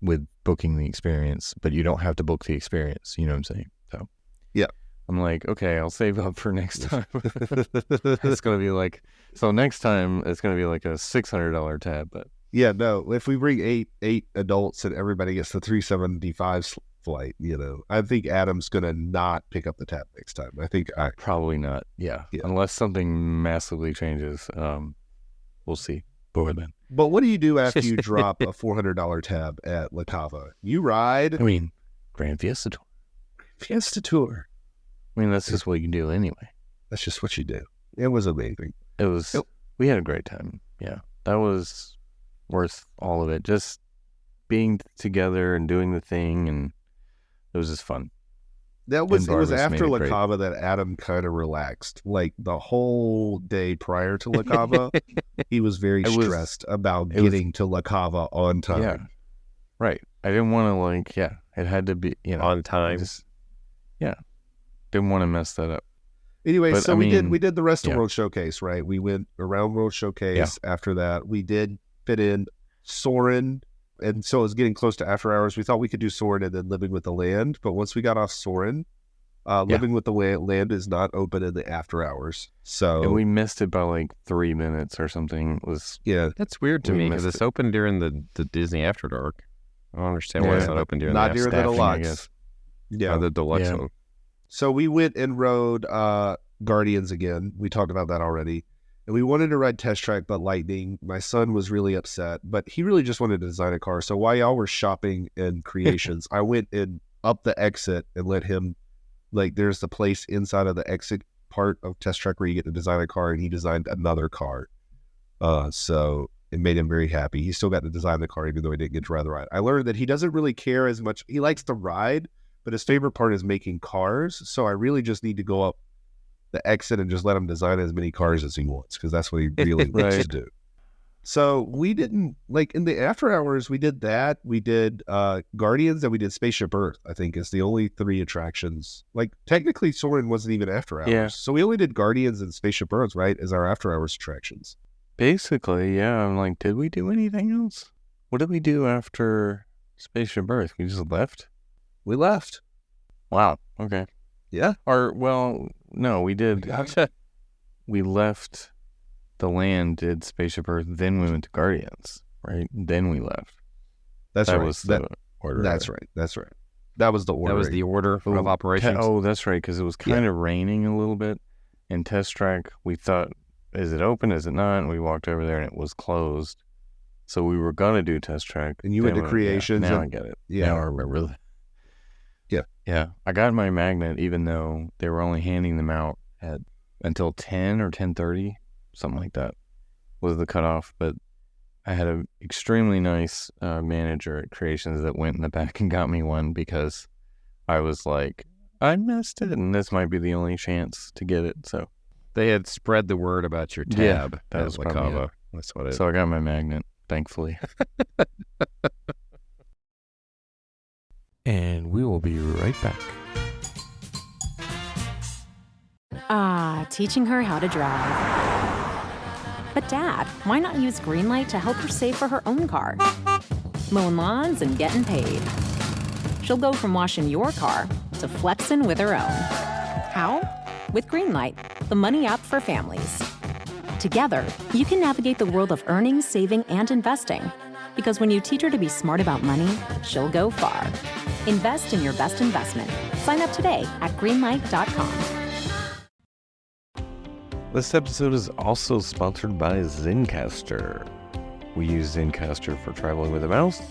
[SPEAKER 2] with booking the experience, but you don't have to book the experience. You know what I'm saying? So
[SPEAKER 1] yeah,
[SPEAKER 2] I'm like, okay, I'll save up for next time. It's gonna be like, so next time it's gonna be like a $600 tab. But
[SPEAKER 1] yeah, no, if we bring eight adults and everybody gets the 375 flight, I think Adam's gonna not pick up the tab next time. I think
[SPEAKER 2] probably not. Yeah, unless something massively changes. We'll see.
[SPEAKER 1] But what do you do after you drop a $400 tab at La Cava? You ride.
[SPEAKER 2] I mean, Grand Fiesta Tour. I mean, that's just what you do anyway.
[SPEAKER 1] That's just what you do. It was amazing.
[SPEAKER 2] We had a great time. Yeah, that was worth all of it. Just being together and doing the thing, and it was just fun.
[SPEAKER 1] It was after La Cava that Adam kind of relaxed. Like the whole day prior to La Cava, he was very stressed about getting to La Cava on time.
[SPEAKER 2] Yeah, right. I didn't want to it had to be
[SPEAKER 3] on time.
[SPEAKER 2] Didn't want to mess that up.
[SPEAKER 1] Anyway, so we did the rest of World Showcase, right? We went around World Showcase. After that, we did fit in Soarin'. And so it was getting close to after hours. We thought we could do Soarin' and then Living with the Land. But once we got off Soarin', Living with the Land is not open in the after hours. So
[SPEAKER 2] and we missed it by like 3 minutes or something.
[SPEAKER 3] That's weird to me because it's open during the Disney After Dark. I don't understand why it's not open during
[SPEAKER 1] the deluxe.
[SPEAKER 3] The deluxe one.
[SPEAKER 1] So we went and rode Guardians again. We talked about that already. And we wanted to ride Test Track, but Lightning. My son was really upset, but he really just wanted to design a car. So while y'all were shopping in Creations, I went in up the exit and let him, there's the place inside of the exit part of Test Track where you get to design a car, and he designed another car. So it made him very happy. He still got to design the car, even though he didn't get to ride the ride. I learned that he doesn't really care as much. He likes to ride, but his favorite part is making cars. So I really just need to go up the exit and just let him design as many cars as he wants, because that's what he really wants to do. So we didn't, in the after hours, we did that. We did Guardians, and we did Spaceship Earth, I think, is the only 3 attractions. Technically, Soarin' wasn't even after hours.
[SPEAKER 2] Yeah.
[SPEAKER 1] So we only did Guardians and Spaceship Earth, right, as our after hours attractions.
[SPEAKER 2] Basically, yeah. I'm like, did we do anything else? What did we do after Spaceship Earth? We just left?
[SPEAKER 1] We left.
[SPEAKER 2] Wow. Okay.
[SPEAKER 1] Yeah.
[SPEAKER 2] No, we did. We left the land, did Spaceship Earth, then we went to Guardians, right? Then we left.
[SPEAKER 1] That
[SPEAKER 2] right.
[SPEAKER 1] Was the order. That's right. That was the order.
[SPEAKER 3] That was the order of operations.
[SPEAKER 2] That's right, because it was kind of raining a little bit. And Test Track, we thought, is it open? Is it not? And we walked over there and it was closed. So we were going to do Test Track.
[SPEAKER 1] And you went to Creations.
[SPEAKER 2] Now I get it.
[SPEAKER 1] Yeah.
[SPEAKER 2] Now I remember that.
[SPEAKER 1] Yeah.
[SPEAKER 2] I got my magnet, even though they were only handing them out until 10 or 10:30, something like that was the cutoff. But I had an extremely nice manager at Creations that went in the back and got me one, because I was like, I missed it, and this might be the only chance to get it. So
[SPEAKER 3] they had spread the word about your tab.
[SPEAKER 2] That was probably it.
[SPEAKER 3] That's what it is.
[SPEAKER 2] So I got my magnet, thankfully. And we will be right back.
[SPEAKER 4] Teaching her how to drive. But Dad, why not use Greenlight to help her save for her own car? Mowing lawns and getting paid. She'll go from washing your car to flexing with her own. How? With Greenlight, the money app for families. Together, you can navigate the world of earning, saving, and investing. Because when you teach her to be smart about money, she'll go far. Invest in your best investment. Sign up today at greenlight.com.
[SPEAKER 2] This episode is also sponsored by Zencastr. We use Zencastr for traveling with a mouse,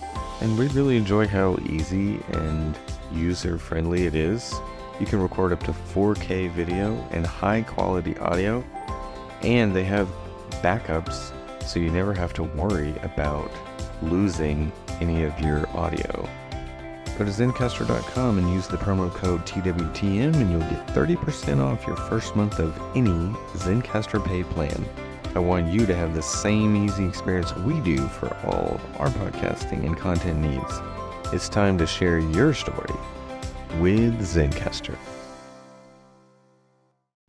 [SPEAKER 2] and we really enjoy how easy and user-friendly it is. You can record up to 4K video and high-quality audio, and they have backups, so you never have to worry about losing any of your audio. Go to Zencastr.com and use the promo code TWTM, and you'll get 30% off your first month of any Zencastr Pay plan. I want you to have the same easy experience we do for all of our podcasting and content needs. It's time to share your story with Zencastr.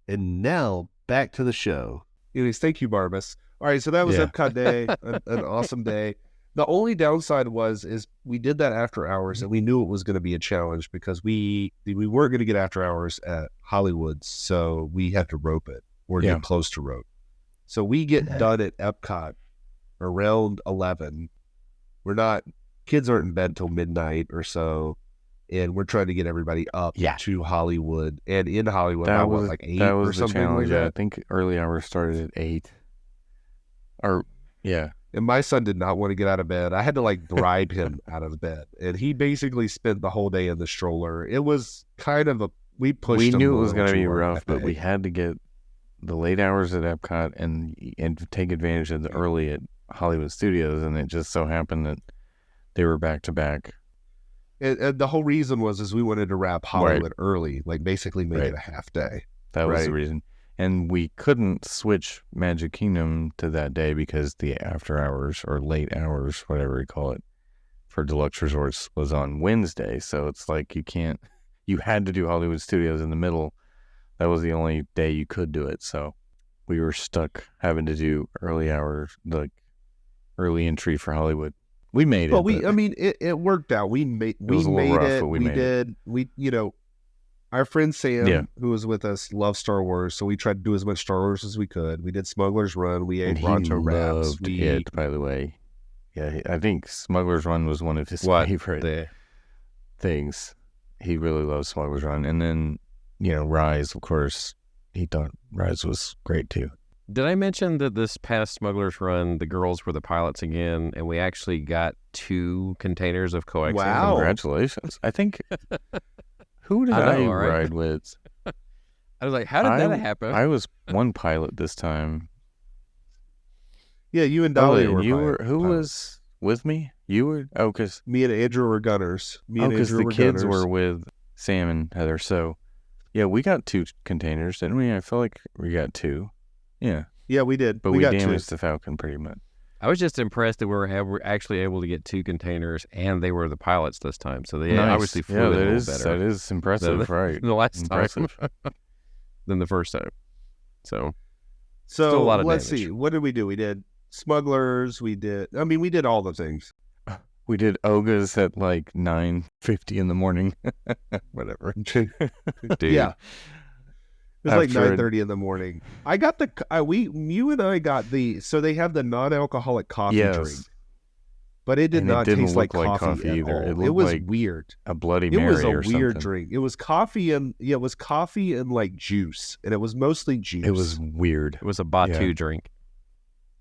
[SPEAKER 1] And now back to the show. Anyways, thank you, Barbas. All right, so that was Epcot Day, an awesome day. The only downside is we did that after hours, and we knew it was going to be a challenge because we weren't going to get after hours at Hollywood, so we had to rope it or get close to rope. So we get done at Epcot around 11. Kids aren't in bed till midnight or so, and we're trying to get everybody up to Hollywood. And in Hollywood,
[SPEAKER 2] that was
[SPEAKER 1] like 8
[SPEAKER 2] that
[SPEAKER 1] or
[SPEAKER 2] was
[SPEAKER 1] something
[SPEAKER 2] the challenge.
[SPEAKER 1] like that?
[SPEAKER 2] I think early hours started at 8.
[SPEAKER 1] And my son did not want to get out of bed. I had to like bribe him out of the bed. And he basically spent the whole day in the stroller. It was kind of we knew
[SPEAKER 2] it was going to be rough, but we had to get the late hours at Epcot and take advantage of the early at Hollywood Studios. And it just so happened that they were back to back.
[SPEAKER 1] And the whole reason is we wanted to wrap Hollywood early, like basically make it a half day.
[SPEAKER 2] That was the reason. And we couldn't switch Magic Kingdom to that day because the after hours or late hours, whatever you call it, for deluxe resorts was on Wednesday. So it's like you had to do Hollywood Studios in the middle. That was the only day you could do it. So we were stuck having to do early hours, like early entry for Hollywood. We made it.
[SPEAKER 1] It worked out. We made it. Our friend Sam, who was with us, loved Star Wars, so we tried to do as much Star Wars as we could. We did Smuggler's Run. We ate Ronto wraps.
[SPEAKER 2] It, by the way. Yeah, I think Smuggler's Run was one of his favorite things. He really loves Smuggler's Run. And then, Rise, of course, he thought Rise was great too.
[SPEAKER 3] Did I mention that this past Smuggler's Run, the girls were the pilots again, and we actually got 2 containers of coaxium?
[SPEAKER 2] Wow. Congratulations. I think... Who did I ride with?
[SPEAKER 3] I was like, how did that happen?
[SPEAKER 2] I was one pilot this time.
[SPEAKER 1] Yeah, you and Dolly were
[SPEAKER 2] Who was with me? You were? Oh, because...
[SPEAKER 1] Me and Andrew were gunners.
[SPEAKER 2] Because the kids were with Sam and Heather. So, yeah, we got 2 containers, didn't we? I feel like we got 2. Yeah.
[SPEAKER 1] Yeah, we did.
[SPEAKER 2] But we damaged the Falcon pretty much.
[SPEAKER 3] I was just impressed that we were actually able to get 2 containers, and they were the pilots this time. So they obviously flew a little better.
[SPEAKER 2] That is impressive, right?
[SPEAKER 3] The last time than the first time. So
[SPEAKER 1] still
[SPEAKER 3] a lot of
[SPEAKER 1] let's
[SPEAKER 3] damage.
[SPEAKER 1] See. What did we do? We did Smugglers. We did all the things.
[SPEAKER 2] We did Ogas at like 9:50 in the morning. Whatever.
[SPEAKER 1] Dude. Yeah. It was like 9:30 in the morning. I got you and I got so they have the non-alcoholic coffee drink, but it did not taste like coffee either. It was like weird.
[SPEAKER 2] A Bloody Mary or something. It was a weird
[SPEAKER 1] drink. It was coffee and like juice, and it was mostly juice.
[SPEAKER 2] It was weird.
[SPEAKER 3] It was a Batu drink.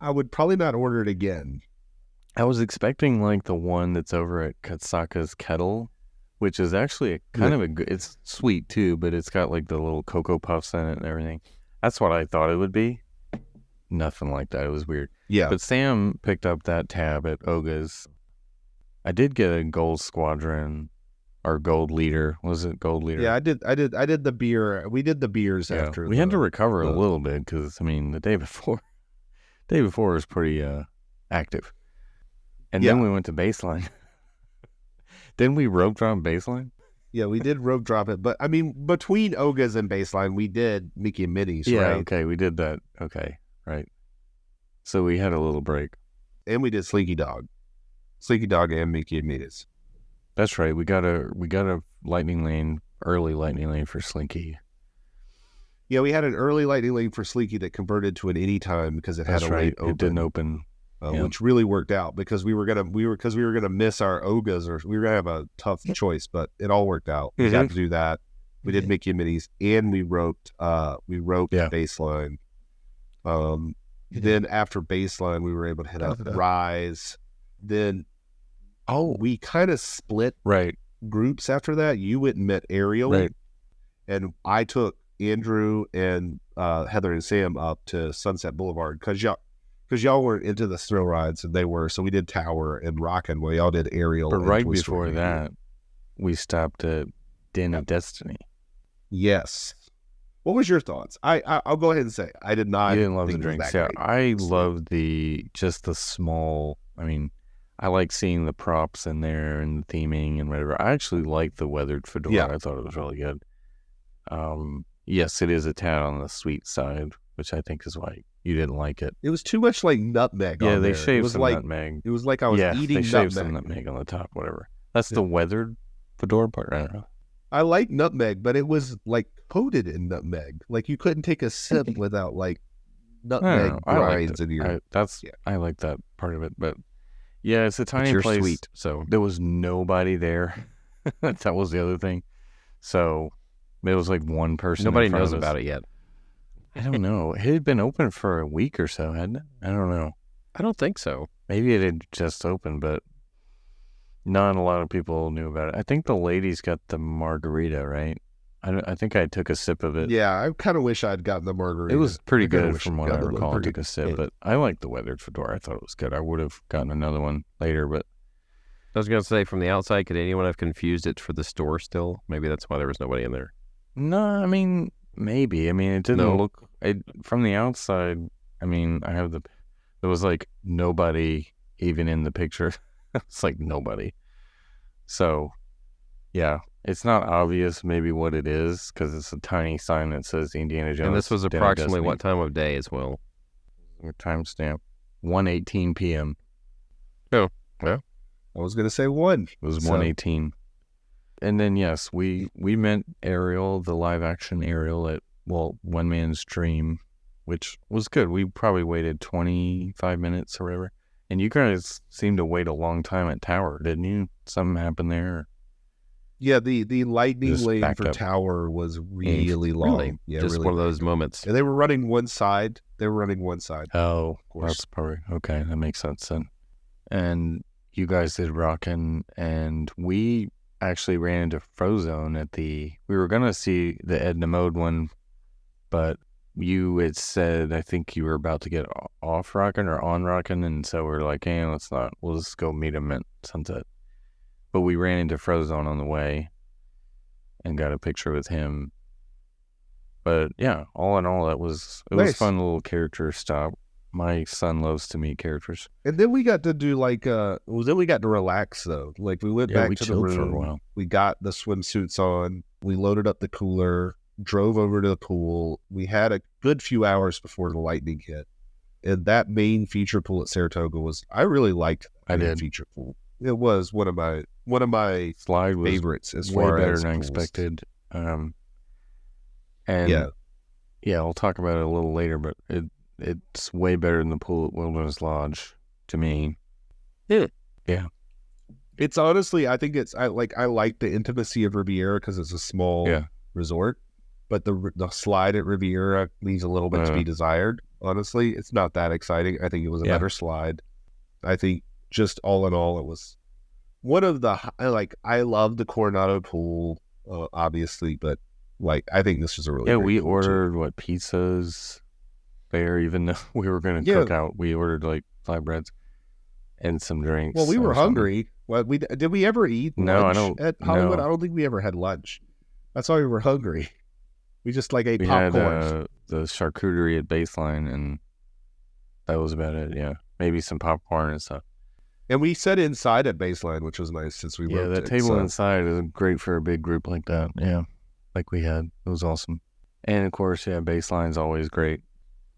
[SPEAKER 1] I would probably not order it again.
[SPEAKER 2] I was expecting like the one that's over at Katsaka's Kettle, which is actually it's sweet too, but it's got like the little Cocoa Puffs in it and everything. That's what I thought it would be. Nothing like that. It was weird.
[SPEAKER 1] Yeah.
[SPEAKER 2] But Sam picked up that tab at Oga's. I did get a Gold Squadron or Gold Leader. Was it Gold Leader?
[SPEAKER 1] Yeah, I did the beer. We did the beers after.
[SPEAKER 2] We had to recover a little bit because, the day before was pretty active. And then we went to Baseline. Didn't we rope drop Baseline?
[SPEAKER 1] Yeah, we did rope drop it. But, between Oga's and Baseline, we did Mickey and Minnie's, right?
[SPEAKER 2] Yeah, okay, we did that. Okay, right. So we had a little break.
[SPEAKER 1] And we did Slinky Dog. Slinky Dog and Mickey and Minnie's.
[SPEAKER 2] That's right. We got a early lightning lane for Slinky.
[SPEAKER 1] Yeah, we had an early lightning lane for Slinky that converted to an anytime because it had a late open.
[SPEAKER 2] It didn't open.
[SPEAKER 1] Which really worked out because we were gonna miss our Ogas, or we were gonna have a tough choice, but it all worked out. We got to do that. We did Mickey and Minnie's, and we roped Baseline. Then after Baseline, we were able to hit up Rise. Then we kind of split groups after that. You went and met Ariel, and I took Andrew and Heather and Sam up to Sunset Boulevard because y'all weren't into the thrill rides and they were, so we did Tower and Rockin' while y'all did Ariel.
[SPEAKER 2] But right before that, we stopped at Den of Destiny.
[SPEAKER 1] Yes. What was your thoughts? I'll go ahead and say I did not.
[SPEAKER 2] You didn't love the
[SPEAKER 1] think it was
[SPEAKER 2] drinks.
[SPEAKER 1] that
[SPEAKER 2] Yeah,
[SPEAKER 1] great.
[SPEAKER 2] I love the small. I mean, I like seeing the props in there and the theming and whatever. I actually like the weathered fedora.
[SPEAKER 1] Yeah.
[SPEAKER 2] I thought it was really good. Yes, it is a tad on the sweet side, which I think is why you didn't like it.
[SPEAKER 1] It was too much like nutmeg.
[SPEAKER 2] Yeah,
[SPEAKER 1] on
[SPEAKER 2] they
[SPEAKER 1] there.
[SPEAKER 2] shaved some nutmeg.
[SPEAKER 1] It was like I was eating
[SPEAKER 2] they shaved some
[SPEAKER 1] nutmeg.
[SPEAKER 2] nutmeg on the top, whatever. That's the weathered fedora part. I don't know.
[SPEAKER 1] I like nutmeg, but it was like coated in nutmeg. Like you couldn't take a sip without like nutmeg grinds in your.
[SPEAKER 2] I like that part of it, but yeah, it's a tiny place.
[SPEAKER 3] Sweet, so
[SPEAKER 2] there was nobody there. That was the other thing. So it was like one person.
[SPEAKER 3] Nobody knows about it yet.
[SPEAKER 2] I don't know. It had been open for a week or so, hadn't it? I don't know.
[SPEAKER 3] I don't think so.
[SPEAKER 2] Maybe it had just opened, but not a lot of people knew about it. I think the ladies got the margarita, right? I think I took a sip of it.
[SPEAKER 1] Yeah, I kind of wish I'd gotten the margarita.
[SPEAKER 2] It was pretty good
[SPEAKER 1] wish
[SPEAKER 2] from
[SPEAKER 1] I'd
[SPEAKER 2] what I
[SPEAKER 1] gotten the
[SPEAKER 2] recall. I
[SPEAKER 1] margarita.
[SPEAKER 2] took a sip, but I liked the weathered fedora. I thought it was good. I would have gotten another one later, but
[SPEAKER 3] I was going to say, from the outside, could anyone have confused it for the store still? Maybe that's why there was nobody in there.
[SPEAKER 2] no, I mean, maybe. I mean, it didn't look from the outside. I mean, there was like nobody even in the picture. It's like nobody. So, yeah, it's not obvious maybe what it is because it's a tiny sign that says Indiana Jones.
[SPEAKER 3] And this was approximately what time of day as well?
[SPEAKER 2] Timestamp 1:18 p.m.
[SPEAKER 3] Oh, yeah.
[SPEAKER 1] I was going to say 1.
[SPEAKER 2] It was 1:18. And then, yes, we met Ariel, the live action Ariel at One Man's Dream, which was good. We probably waited 25 minutes or whatever. And you guys seemed to wait a long time at Tower, didn't you? Something happened there?
[SPEAKER 1] Yeah, the lightning
[SPEAKER 2] Just
[SPEAKER 1] lane
[SPEAKER 2] backed
[SPEAKER 1] for
[SPEAKER 2] up.
[SPEAKER 1] Tower was really long.
[SPEAKER 3] Really?
[SPEAKER 1] Yeah,
[SPEAKER 3] Just
[SPEAKER 1] really
[SPEAKER 3] one of those moments.
[SPEAKER 1] And they were running one side.
[SPEAKER 2] Oh,
[SPEAKER 1] course.
[SPEAKER 2] that's probably, okay, that makes sense then. And you guys did Rockin', and we actually ran into Frozone we were going to see the Edna Mode one, but you had said, I think you were about to get off Rockin' or on Rockin', and so we're like, hey, we'll just go meet him at Sunset. But we ran into Frozone on the way and got a picture with him. But yeah, all in all, it was
[SPEAKER 1] Nice.
[SPEAKER 2] a fun little character stop. My son loves to meet characters.
[SPEAKER 1] And then we got to do then we got to relax though. Like we went back
[SPEAKER 2] we
[SPEAKER 1] to the
[SPEAKER 2] chilled
[SPEAKER 1] room.
[SPEAKER 2] for a while.
[SPEAKER 1] We got the swimsuits on. We loaded up the cooler, drove over to the pool. We had a good few hours before the lightning hit. And that main feature pool at Saratoga I really liked that main feature pool. It was one of my
[SPEAKER 2] Slide was
[SPEAKER 1] favorites as
[SPEAKER 2] way
[SPEAKER 1] far
[SPEAKER 2] better
[SPEAKER 1] as
[SPEAKER 2] than I
[SPEAKER 1] pools.
[SPEAKER 2] expected. And yeah, I'll talk about it a little later, but it's way better than the pool at Wilderness Lodge to me. Yeah.
[SPEAKER 1] It's honestly, I think I like the intimacy of Riviera because it's a small resort, but the slide at Riviera leaves a little bit to be desired. Honestly, it's not that exciting. I think it was a better slide. I think just all in all, it was one of the I love the Coronado pool, obviously, but I think this was a really great
[SPEAKER 2] we
[SPEAKER 1] pool,
[SPEAKER 2] ordered
[SPEAKER 1] too.
[SPEAKER 2] pizzas there, even though we were going to cook out. We ordered flatbreads and some drinks.
[SPEAKER 1] Well, we were hungry. Well, did we ever eat lunch
[SPEAKER 2] No, I don't.
[SPEAKER 1] at Hollywood?
[SPEAKER 2] No.
[SPEAKER 1] I don't think we ever had lunch. That's why we were hungry. We just ate
[SPEAKER 2] We
[SPEAKER 1] popcorn.
[SPEAKER 2] had the charcuterie at Baseline, and that was about it. Yeah, maybe some popcorn and stuff.
[SPEAKER 1] And we sat inside at Baseline, which was nice since we were.
[SPEAKER 2] That table inside is great for a big group like that. Yeah, like we had. It was awesome. And of course, Baseline's always great.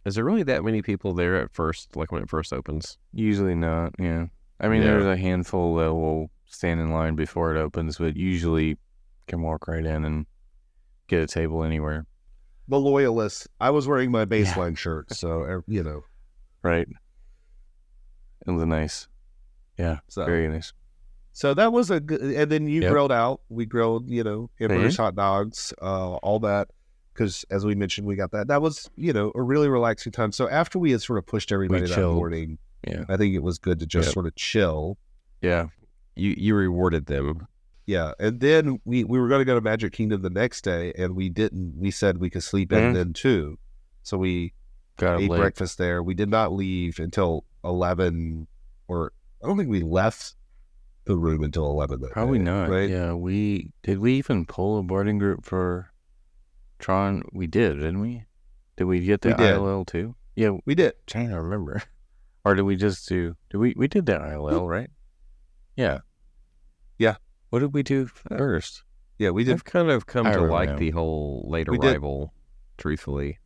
[SPEAKER 3] Is there really that many people there at first, like when it first opens?
[SPEAKER 2] Usually not, yeah. I mean, there's a handful that will stand in line before it opens, but usually can walk right in and get a table anywhere.
[SPEAKER 1] The loyalists. I was wearing my Baseline shirt, so,
[SPEAKER 2] Right. It was nice. Yeah, very nice.
[SPEAKER 1] So that was a good, and then you grilled out. We grilled, hamburgers, hot dogs, all that. Because as we mentioned, we got that. That was, a really relaxing time. So after we had sort of pushed everybody that morning, I think it was good to just sort of chill.
[SPEAKER 2] Yeah.
[SPEAKER 3] You rewarded them.
[SPEAKER 1] Yeah. And then we were going to go to Magic Kingdom the next day, and we didn't. We said we could sleep in then too. So we ate breakfast there. We did not leave until 11, or I don't think we left the room until 11.
[SPEAKER 2] Probably
[SPEAKER 1] day,
[SPEAKER 2] not.
[SPEAKER 1] Right?
[SPEAKER 2] Yeah. Did we even pull a boarding group for Tron, we did, didn't we? Did we get the ILL too? Yeah,
[SPEAKER 1] we did.
[SPEAKER 2] I'm trying to remember. Or did we just do? We did the ILL, right? Yeah.
[SPEAKER 1] Yeah.
[SPEAKER 2] What did we do first?
[SPEAKER 1] Yeah, we did.
[SPEAKER 3] I've kind of come to like the whole late arrival, truthfully,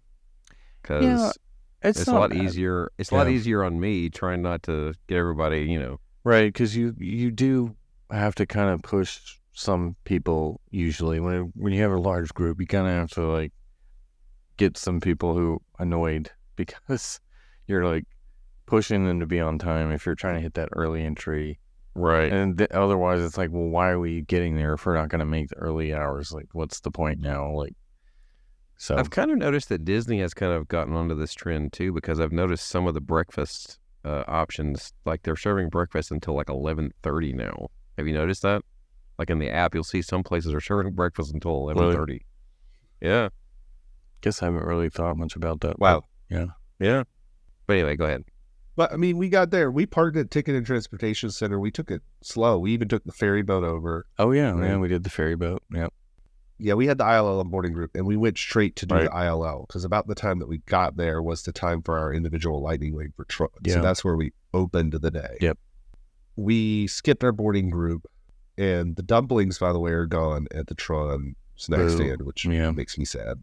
[SPEAKER 3] because it's a lot easier. It's a lot easier on me trying not to get everybody,
[SPEAKER 2] right? Because you do have to kind of push some people usually when you have a large group. You kind of have to like get some people who annoyed because you're like pushing them to be on time if you're trying to hit that early entry.
[SPEAKER 3] Right.
[SPEAKER 2] And otherwise, it's like, well, why are we getting there if we're not going to make the early hours? Like, what's the point now? Like, so
[SPEAKER 3] I've kind of noticed that Disney has kind of gotten onto this trend too, because I've noticed some of the breakfast options, like they're serving breakfast until like 11:30 now. Have you noticed that? Like in the app, you'll see some places are serving breakfast until 11:30.
[SPEAKER 2] Really?
[SPEAKER 3] Yeah.
[SPEAKER 2] Guess I haven't really thought much about that.
[SPEAKER 1] Wow.
[SPEAKER 2] Yeah.
[SPEAKER 3] But anyway, go ahead.
[SPEAKER 1] But I mean, we got there. We parked at Ticket and Transportation Center. We took it slow. We even took the ferry boat over.
[SPEAKER 2] Oh yeah, we did the ferry boat. Yeah.
[SPEAKER 1] Yeah, we had the ILL boarding group, and we went straight to do the ILL because about the time that we got there was the time for our individual lightning lane for Tron. Yeah. So that's where we opened the day.
[SPEAKER 2] Yep.
[SPEAKER 1] We skipped our boarding group, and the dumplings, by the way, are gone at the Tron snack stand, which makes me sad.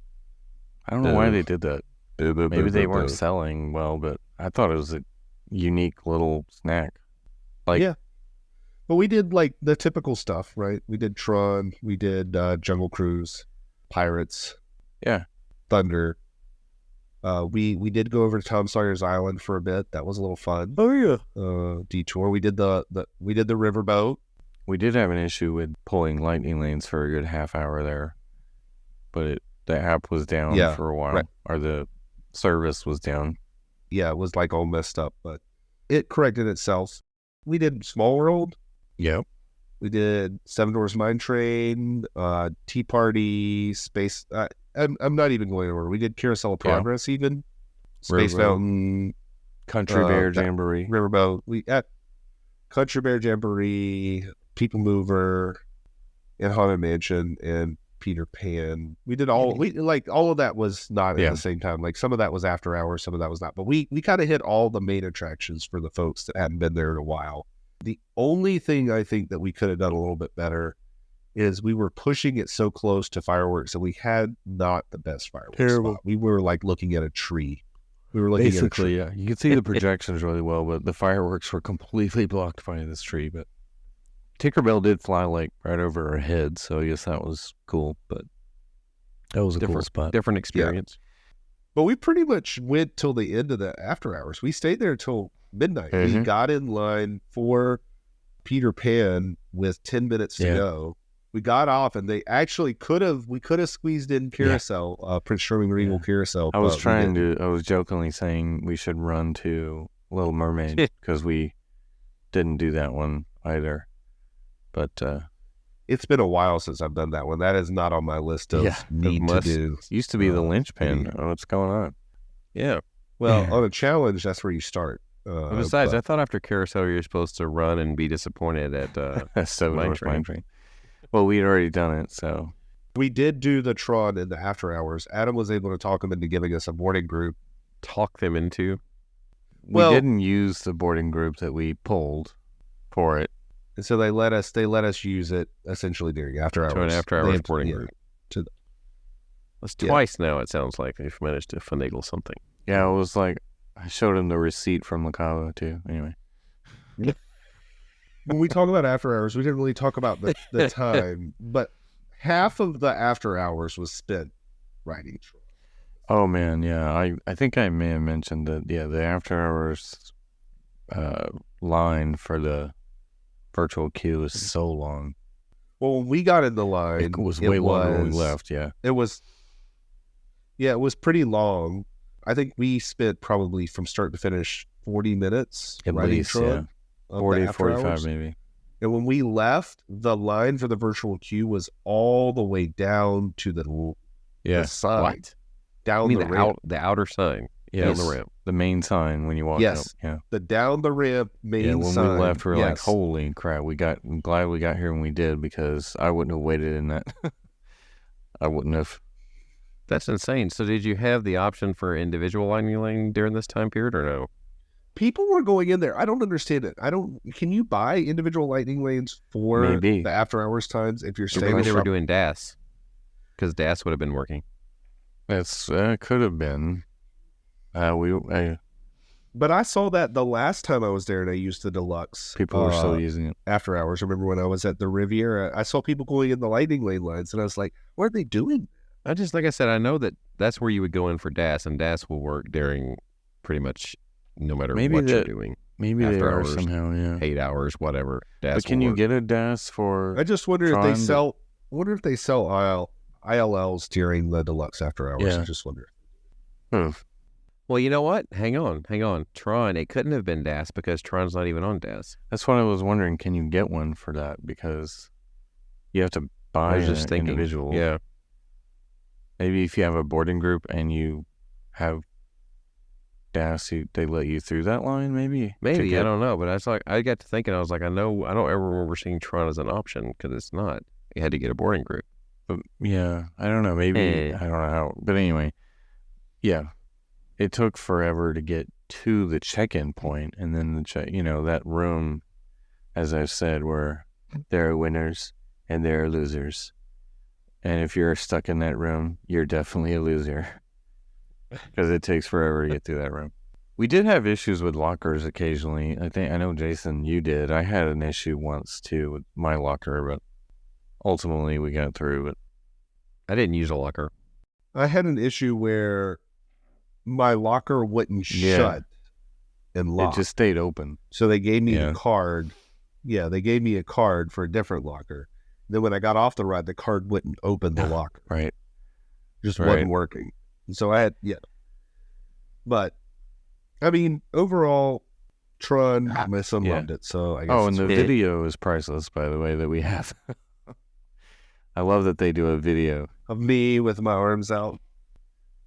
[SPEAKER 2] I don't know why they did that. Maybe they weren't selling well, but I thought it was a unique little snack. Like,
[SPEAKER 1] yeah. But we did like the typical stuff, right? We did Tron, we did Jungle Cruise, Pirates, Thunder. We did go over to Tom Sawyer's Island for a bit. That was a little fun.
[SPEAKER 2] Oh yeah.
[SPEAKER 1] Detour. We did the riverboat.
[SPEAKER 2] We did have an issue with pulling lightning lanes for a good half hour there, but the app was down for a while, or the service was down.
[SPEAKER 1] Yeah, it was like all messed up, but it corrected itself. We did Small World.
[SPEAKER 2] Yep.
[SPEAKER 1] We did Seven Dwarfs Mine Train, Tea Party, Space. I'm not even going over. We did Carousel of Progress, even Space Mountain,
[SPEAKER 2] Country Bear Jamboree,
[SPEAKER 1] Riverboat. We at Country Bear Jamboree, People Mover, and Haunted Mansion, and Peter Pan. We did all of that was not at the same time. Like some of that was after hours, some of that was not. But we kind of hit all the main attractions for the folks that hadn't been there in a while. The only thing I think that we could have done a little bit better is we were pushing it so close to fireworks and we had not the best fireworks spot. We were like looking at a tree. We were looking at a tree.
[SPEAKER 2] Yeah. You could see the projections really well, but the fireworks were completely blocked by this tree. But Tinkerbell did fly like right over our head, so I guess that was cool. But that was a cool spot.
[SPEAKER 3] Different experience.
[SPEAKER 1] Yeah. But we pretty much went till the end of the after hours. We stayed there till midnight. We got in line for Peter Pan with 10 minutes to go. We got off, and they actually we could have squeezed in Carousel, Prince Charming Regal Carousel.
[SPEAKER 2] I was jokingly saying we should run to Little Mermaid because we didn't do that one either. But
[SPEAKER 1] it's been a while since I've done that one. That is not on my list of need to do.
[SPEAKER 2] Used to be the linchpin. What's going on?
[SPEAKER 3] Yeah.
[SPEAKER 1] Well, on a challenge, that's where you start.
[SPEAKER 3] Besides, I thought after Carousel you're supposed to run and be disappointed at
[SPEAKER 2] Mine Train. Well, we'd already done it, so.
[SPEAKER 1] We did do the Tron in the after hours. Adam was able to talk them into giving us a boarding group.
[SPEAKER 3] Talk them into?
[SPEAKER 2] We didn't use the boarding group that we pulled for it.
[SPEAKER 1] And so they let us use it essentially during after hours.
[SPEAKER 3] To an after hours boarding group. That's twice now, it sounds like, they've managed to finagle something.
[SPEAKER 2] Yeah, it was like, I showed him the receipt from Cava too. Anyway.
[SPEAKER 1] When we talk about after hours, we didn't really talk about the time, but half of the after hours was spent riding Tron.
[SPEAKER 2] Oh man, yeah. I think I may have mentioned that, the after hours line for the virtual queue is so long.
[SPEAKER 1] Well, when we got in the line,
[SPEAKER 2] it was way longer when we left,
[SPEAKER 1] It was pretty long. I think we spent probably from start to finish 40 minutes
[SPEAKER 2] at least,
[SPEAKER 1] Tron,
[SPEAKER 2] 40, 45 hours. Maybe.
[SPEAKER 1] And when we left, the line for the virtual queue was all the way down to the side.
[SPEAKER 3] What?
[SPEAKER 1] Down the ramp.
[SPEAKER 3] The outer sign.
[SPEAKER 2] Yes.
[SPEAKER 3] Down the ramp.
[SPEAKER 2] The main sign when you walk up. Yeah.
[SPEAKER 1] The down the ramp main sign.
[SPEAKER 2] When we left, we were like, holy crap. I'm glad we got here when we did, because I wouldn't have waited in that. I wouldn't have.
[SPEAKER 3] That's insane. So did you have the option for individual lightning lane during this time period or no?
[SPEAKER 1] People were going in there. I don't understand it. Can you buy individual lightning lanes for the after hours times if you're staying?
[SPEAKER 3] Maybe they were doing DAS, because DAS would have been working.
[SPEAKER 2] That's could have been.
[SPEAKER 1] But I saw that the last time I was there and I used the deluxe.
[SPEAKER 2] People were still using it
[SPEAKER 1] after hours. Remember when I was at the Riviera? I saw people going in the lightning lane lines, and I was like, "What are they doing?"
[SPEAKER 3] Like I said, I know that's where you would go in for DAS, and DAS will work during pretty much no matter what you're doing.
[SPEAKER 2] Maybe
[SPEAKER 3] after
[SPEAKER 2] they are
[SPEAKER 3] hours,
[SPEAKER 2] somehow,
[SPEAKER 3] 8 hours, whatever. DAS.
[SPEAKER 2] But can you get a DAS for?
[SPEAKER 1] I just wonder if they sell. Wonder if they sell ILLs during the deluxe after hours.
[SPEAKER 2] Yeah.
[SPEAKER 1] I just wonder.
[SPEAKER 3] Well, you know what? Hang on. Tron, it couldn't have been DAS because Tron's not even on DAS.
[SPEAKER 2] That's what I was wondering. Can you get one for that? Because you have to buy an individual.
[SPEAKER 3] Yeah.
[SPEAKER 2] Maybe if you have a boarding group and you have DAS, they let you through that line, maybe?
[SPEAKER 3] Maybe, I don't know. But I got to thinking, I was like, I don't ever remember seeing Tron as an option because it's not. You had to get a boarding group.
[SPEAKER 2] But yeah, I don't know. Maybe, I don't know how. But anyway, yeah. It took forever to get to the check-in point, and then that room, as I've said, where there are winners and there are losers. And if you're stuck in that room, you're definitely a loser because it takes forever to get through that room. We did have issues with lockers occasionally. I know, Jason, you did. I had an issue once, too, with my locker, but ultimately we got through it.
[SPEAKER 3] I didn't use a locker.
[SPEAKER 1] I had an issue where my locker wouldn't shut and lock.
[SPEAKER 2] It just stayed open.
[SPEAKER 1] So they gave me a card. Yeah, they gave me a card for a different locker. Then when I got off the ride, the card wouldn't open the locker.
[SPEAKER 2] Right.
[SPEAKER 1] Just wasn't working. And so I had, But, I mean, overall, Tron, my son loved it. So I guess
[SPEAKER 2] and the video is priceless, by the way, that we have. I love that they do a video
[SPEAKER 1] of me with my arms out.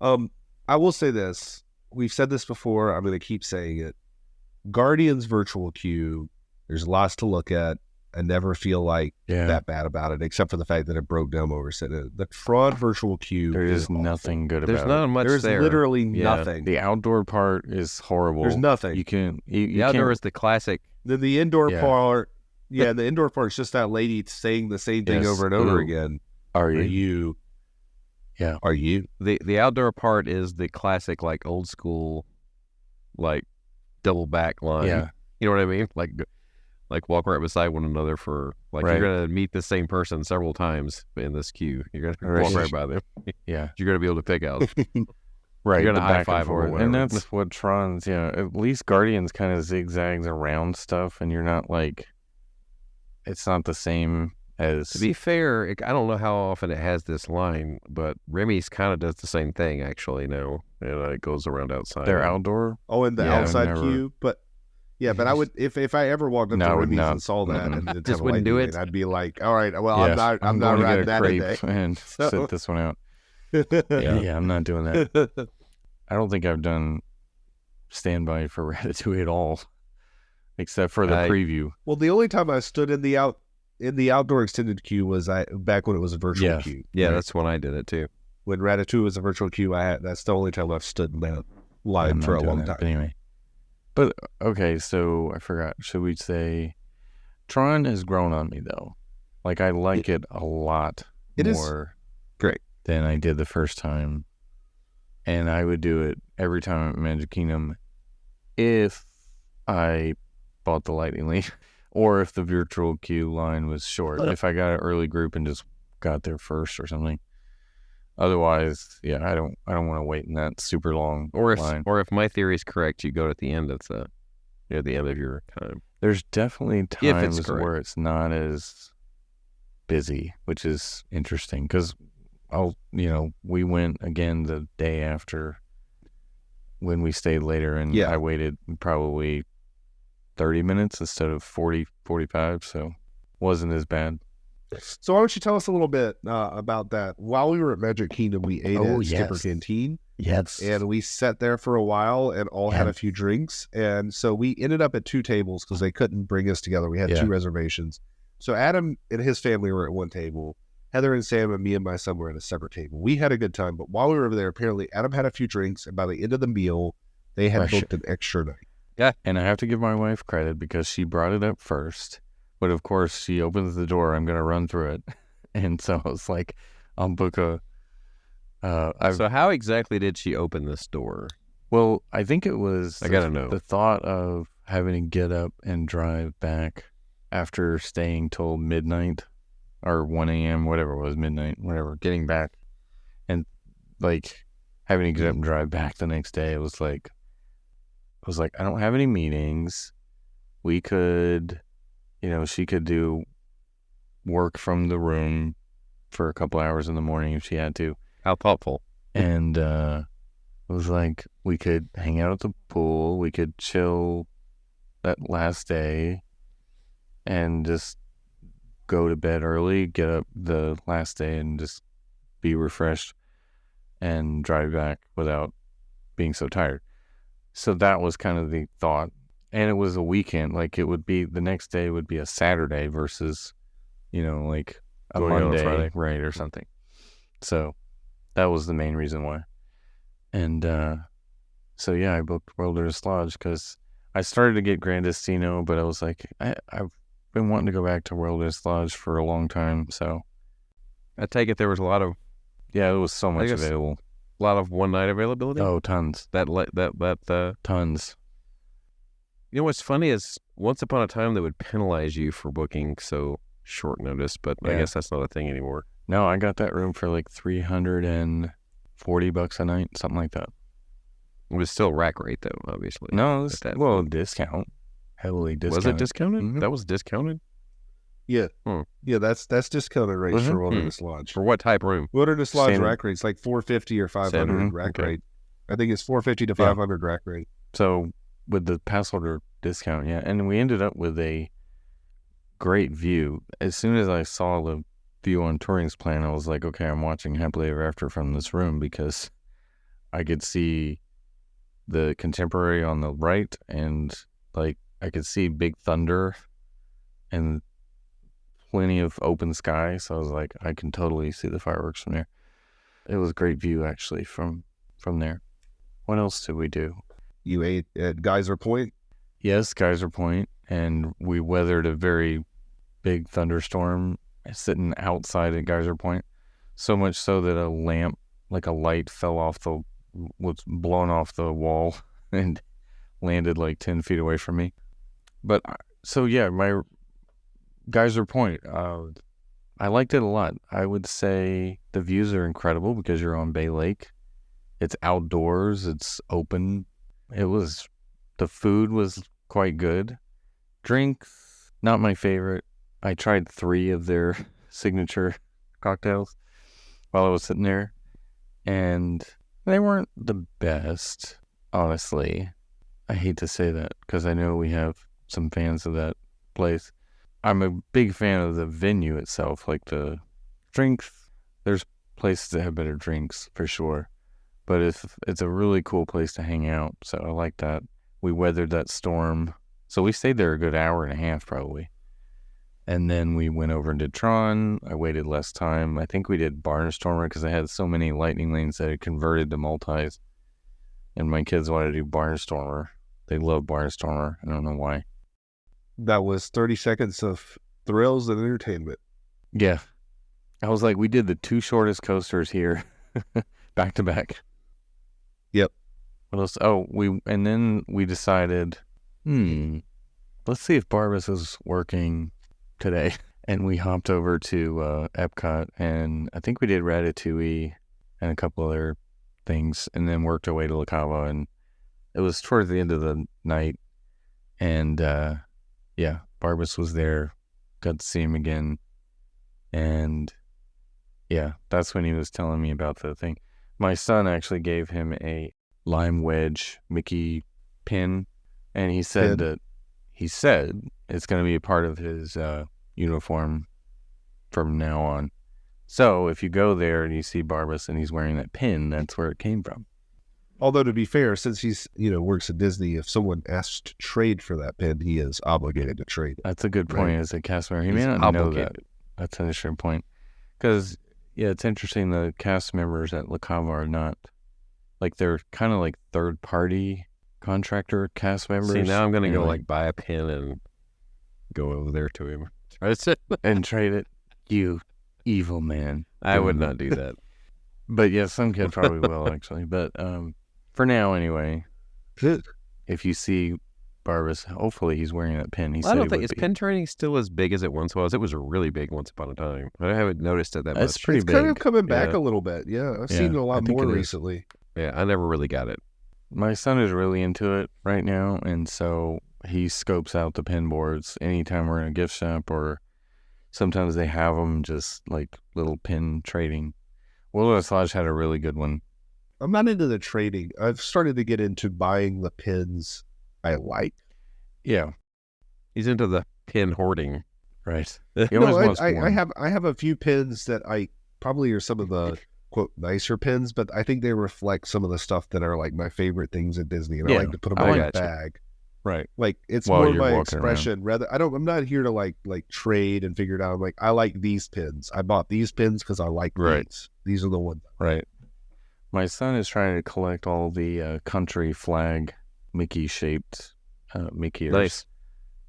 [SPEAKER 1] I will say this. We've said this before. I'm going to keep saying it. Guardians virtual queue, there's lots to look at. I never feel like that bad about it, except for the fact that it broke down over sitting. The Tron virtual queue
[SPEAKER 2] there is nothing good about it.
[SPEAKER 3] There's not much
[SPEAKER 1] There's
[SPEAKER 3] there.
[SPEAKER 1] Literally nothing.
[SPEAKER 2] The outdoor part is horrible.
[SPEAKER 1] There's nothing.
[SPEAKER 3] The outdoor is the classic.
[SPEAKER 1] Then the indoor part, the indoor part is just that lady saying the same thing over and over again.
[SPEAKER 2] Are you?
[SPEAKER 1] Yeah. Are you?
[SPEAKER 3] The outdoor part is the classic, like, old school, like, double back line.
[SPEAKER 2] Yeah.
[SPEAKER 3] You know what I mean? Like walk right beside one another for, like, you're going to meet the same person several times in this queue. You're going to walk right by them.
[SPEAKER 2] Yeah.
[SPEAKER 3] You're going to be able to pick out.
[SPEAKER 2] Right.
[SPEAKER 3] You're going to high five or whatever.
[SPEAKER 2] And that's what Tron's, at least Guardians kind of zigzags around stuff, and you're not like, it's not the same as.
[SPEAKER 3] To be fair, I don't know how often it has this line, but Remy's kind of does the same thing, actually, now. And it goes around outside.
[SPEAKER 2] They're outdoor?
[SPEAKER 1] Oh, in the outside queue? But. Yeah, but I would if I ever walked up to Remy's and saw that and
[SPEAKER 3] just wouldn't do it.
[SPEAKER 1] I'd be like, all right, well, I'm not riding that today.
[SPEAKER 2] And sit this one out. I'm not doing that. I don't think I've done standby for Ratatouille at all, except for the preview.
[SPEAKER 1] Well, the only time I stood in the outdoor extended queue was back when it was a virtual queue.
[SPEAKER 3] Yeah, right? That's when I did it too.
[SPEAKER 1] When Ratatouille was a virtual queue, that's the only time I've stood in that line for a long time.
[SPEAKER 2] But anyway. But, okay, so I forgot. Should we say Tron has grown on me, though. Like, I like it a lot more than I did the first time. And I would do it every time at Magic Kingdom if I bought the Lightning Lane or if the virtual queue line was short. If I got an early group and just got there first or something. Otherwise, I don't want to wait in that super long line.
[SPEAKER 3] Or if my theory is correct, you go at the end of the end of your time.
[SPEAKER 2] There's definitely times where it's not as busy, which is interesting because we went again the day after when we stayed later, and I waited probably 30 minutes instead of 40, 45, so wasn't as bad.
[SPEAKER 1] So why don't you tell us a little bit about that? While we were at Magic Kingdom, we ate at Skipper Canteen.
[SPEAKER 2] Yes.
[SPEAKER 1] And we sat there for a while and all had a few drinks. And so we ended up at two tables because they couldn't bring us together. We had two reservations. So Adam and his family were at one table. Heather and Sam and me and my son were at a separate table. We had a good time, but while we were over there, apparently Adam had a few drinks, and by the end of the meal, they had booked an extra night.
[SPEAKER 2] Yeah, and I have to give my wife credit because she brought it up first. But of course, she opens the door. I'm going to run through it. And so it's like, I'll book a...
[SPEAKER 3] So how exactly did she open this door?
[SPEAKER 2] Well, I think it was...
[SPEAKER 3] I got to know.
[SPEAKER 2] The thought of having to get up and drive back after staying till midnight or 1 a.m., whatever it was, midnight, whatever, getting back. And like having to get up and drive back the next day, it was like, I don't have any meetings. We could, she could do work from the room for a couple hours in the morning if she had to.
[SPEAKER 3] How thoughtful.
[SPEAKER 2] And it was like, we could hang out at the pool. We could chill that last day and just go to bed early, get up the last day and just be refreshed and drive back without being so tired. So that was kind of the thought. And it was a weekend. Like, it would be, the next day would be a Saturday versus, like a Monday, Friday, right, or something. So that was the main reason why. And so, yeah, I booked Wilderness Lodge because I started to get Grandestino, but I was like, I've been wanting to go back to Wilderness Lodge for a long time. So
[SPEAKER 3] I take it there was a lot of...
[SPEAKER 2] Yeah, it was so much available.
[SPEAKER 3] A lot of one-night availability?
[SPEAKER 2] Oh, tons.
[SPEAKER 3] Tons. You know what's funny is once upon a time they would penalize you for booking so short notice, but I guess that's not a thing anymore.
[SPEAKER 2] No, I got that room for like $340 a night, something like that.
[SPEAKER 3] It was still rack rate though, obviously.
[SPEAKER 2] No, it was, discount. Heavily discounted.
[SPEAKER 3] Was it discounted?
[SPEAKER 2] Mm-hmm.
[SPEAKER 3] That was discounted?
[SPEAKER 1] Yeah. Yeah, that's discounted rates for Wilderness Lodge.
[SPEAKER 3] For what type room?
[SPEAKER 1] Wilderness Lodge rack rate's like $450 or $500 rack rate. I think it's $450 to $500 rack rate.
[SPEAKER 2] So with the pass holder discount, yeah. And we ended up with a great view. As soon as I saw the view on Turing's plan, I was like, okay, I'm watching Happily Ever After from this room because I could see the Contemporary on the right and like I could see Big Thunder and plenty of open sky. So I was like, I can totally see the fireworks from there. It was a great view actually from there. What else did we do?
[SPEAKER 1] You ate at Geyser Point?
[SPEAKER 2] Yes, Geyser Point, and we weathered a very big thunderstorm sitting outside at Geyser Point. So much so that a lamp, like a light, was blown off the wall and landed like 10 feet away from me. But so yeah, my Geyser Point, I liked it a lot. I would say the views are incredible because you're on Bay Lake. It's outdoors. It's open. The food was quite good. Drinks, not my favorite. I tried 3 of their signature cocktails while I was sitting there, and they weren't the best, honestly. I hate to say that because I know we have some fans of that place. I'm a big fan of the venue itself, like the drinks. There's places that have better drinks for sure, but it's a really cool place to hang out, so I like that. We weathered that storm, so we stayed there a good hour and a half probably. And then we went over and did Tron. I waited less time. I think we did Barnstormer because I had so many lightning lanes that had converted to multis. And my kids wanted to do Barnstormer. They love Barnstormer. I don't know why.
[SPEAKER 1] That was 30 seconds of thrills and entertainment.
[SPEAKER 2] Yeah. I was like, we did the 2 shortest coasters here back to back.
[SPEAKER 1] Yep.
[SPEAKER 2] What else? And then we decided, let's see if Barbas is working today. And we hopped over to Epcot, and I think we did Ratatouille and a couple other things, and then worked our way to La Cava, and it was towards the end of the night, and yeah, Barbas was there, got to see him again, and yeah, that's when he was telling me about the thing. My son actually gave him a Lime Wedge Mickey pin, and he said it's going to be a part of his uniform from now on. So if you go there and you see Barbas and he's wearing that pin, that's where it came from.
[SPEAKER 1] Although to be fair, since he's works at Disney, if someone asks to trade for that pin, he is obligated to trade it.
[SPEAKER 2] That's a good point as a cast member. He may not know that. That's an interesting point. Because, yeah, it's interesting. The cast members at La Cava are not, like, they're kind of like third-party contractor cast members.
[SPEAKER 3] See, now I'm going to go, like, buy a pin and go over there to him.
[SPEAKER 2] And trade it. You evil man.
[SPEAKER 3] I would not do that.
[SPEAKER 2] But, yeah, some kid probably will, actually. But for now, anyway, if you see Barbas, hopefully he's wearing that pin.
[SPEAKER 3] I don't think, is pin trading still as big as it once was? It was really big once upon a time. I haven't noticed it that much.
[SPEAKER 2] It's pretty big.
[SPEAKER 1] It's kind of coming back a little bit. Yeah, I've seen it a lot more recently.
[SPEAKER 3] Yeah, I never really got it.
[SPEAKER 2] My son is really into it right now, and so he scopes out the pin boards anytime we're in a gift shop, or sometimes they have them just like little pin trading. Wilderness Lodge had a really good one.
[SPEAKER 1] I'm not into the trading. I've started to get into buying the pins I like.
[SPEAKER 2] Yeah.
[SPEAKER 3] He's into the pin hoarding.
[SPEAKER 2] Right.
[SPEAKER 1] I have a few pins that I probably are some of the quote nicer pins, but I think they reflect some of the stuff that are like my favorite things at Disney, and I like to put them in my bag.
[SPEAKER 2] Right.
[SPEAKER 1] Like it's more my expression around. I'm not here to like trade and figure it out. I'm like, I like these pins. I bought these pins because I like these. These are the ones.
[SPEAKER 2] Right. My son is trying to collect all the country flag Mickey shaped Mickey ears.
[SPEAKER 3] Nice.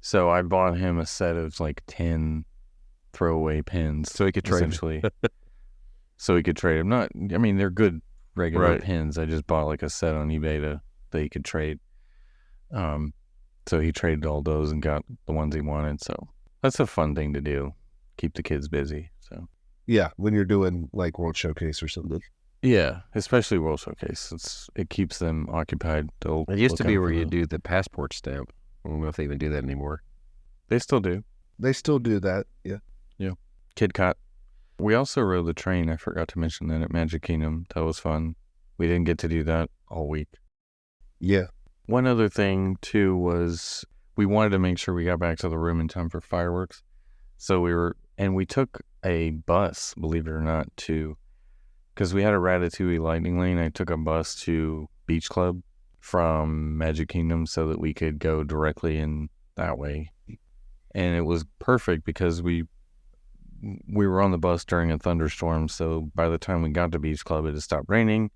[SPEAKER 2] So I bought him a set of like 10 throwaway pins.
[SPEAKER 3] So he could trade
[SPEAKER 2] essentially. So he could trade them. They're good regular pins. I just bought like a set on eBay that he could trade. So he traded all those and got the ones he wanted. So that's a fun thing to do. Keep the kids busy. So
[SPEAKER 1] yeah, when you're doing like World Showcase or something.
[SPEAKER 2] Yeah, especially World Showcase. It keeps them occupied.
[SPEAKER 3] It used to be where you do the passport stamp. I don't know if they even do that anymore.
[SPEAKER 2] They still do.
[SPEAKER 1] They still do that. Yeah.
[SPEAKER 2] Yeah. Kid Cot. We also rode the train. I forgot to mention that at Magic Kingdom. That was fun. We didn't get to do that all week.
[SPEAKER 1] Yeah.
[SPEAKER 2] One other thing, too, was we wanted to make sure we got back to the room in time for fireworks. So we took a bus, believe it or not, because we had a Ratatouille lightning lane. I took a bus to Beach Club from Magic Kingdom so that we could go directly in that way. And it was perfect because we were on the bus during a thunderstorm. So by the time we got to Beach Club, it had stopped raining.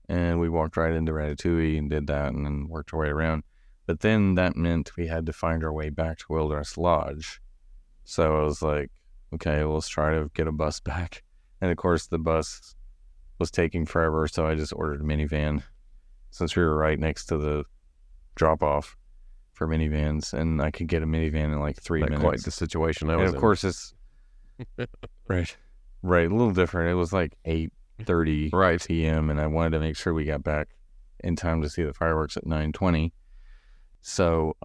[SPEAKER 2] And we walked right into Ratatouille and did that and then worked our way around. But then that meant we had to find our way back to Wilderness Lodge. So I was like, okay, well, let's try to get a bus back. And of course, the bus was taking forever, so I just ordered a minivan since we were right next to the drop-off for minivans, and I could get a minivan in like 3 minutes.
[SPEAKER 3] Quite the situation I was in.
[SPEAKER 2] And of course, it's right, a little different. It was like 8:30 p.m., and I wanted to make sure we got back in time to see the fireworks at 9:20. So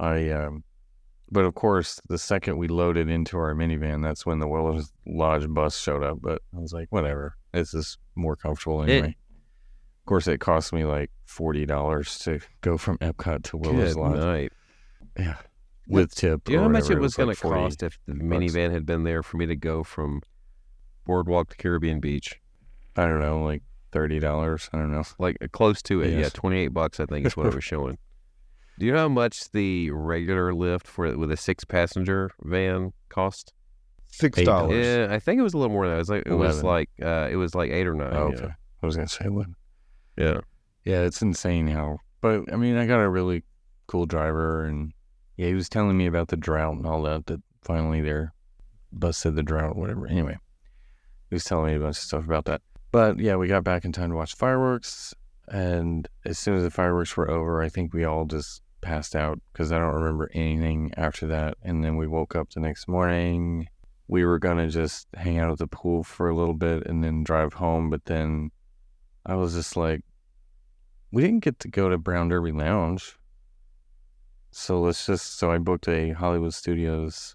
[SPEAKER 2] but of course, the second we loaded into our minivan, that's when the Wilderness Lodge bus showed up. But I was like, whatever, this is more comfortable anyway. Of course, it cost me like $40 to go from Epcot to Wilderness Lodge.
[SPEAKER 3] Night.
[SPEAKER 2] Yeah, with tip.
[SPEAKER 3] Do you know how much it was going to cost if the minivan had been there for me to go from Boardwalk to Caribbean Beach?
[SPEAKER 2] I don't know, like $30. I don't know,
[SPEAKER 3] like close to it.
[SPEAKER 2] Yes.
[SPEAKER 3] Yeah, $28. I think is what it was showing. Do you know how much the regular lift with a 6-passenger van cost?
[SPEAKER 1] $6.
[SPEAKER 3] Yeah, I think it was a little more than that. It was like 8 or 9.
[SPEAKER 2] Oh, okay. I was gonna say 11.
[SPEAKER 3] Yeah.
[SPEAKER 2] Yeah, it's insane how. But I mean, I got a really cool driver, and yeah, he was telling me about the drought and all that. That finally their bus said the drought, or whatever. Anyway, he was telling me a bunch of stuff about that. But yeah, we got back in time to watch fireworks, and as soon as the fireworks were over, I think we all just passed out because I don't remember anything after that. And then we woke up the next morning. We were gonna just hang out at the pool for a little bit and then drive home, but then I was just like, we didn't get to go to Brown Derby Lounge, so I booked a Hollywood Studios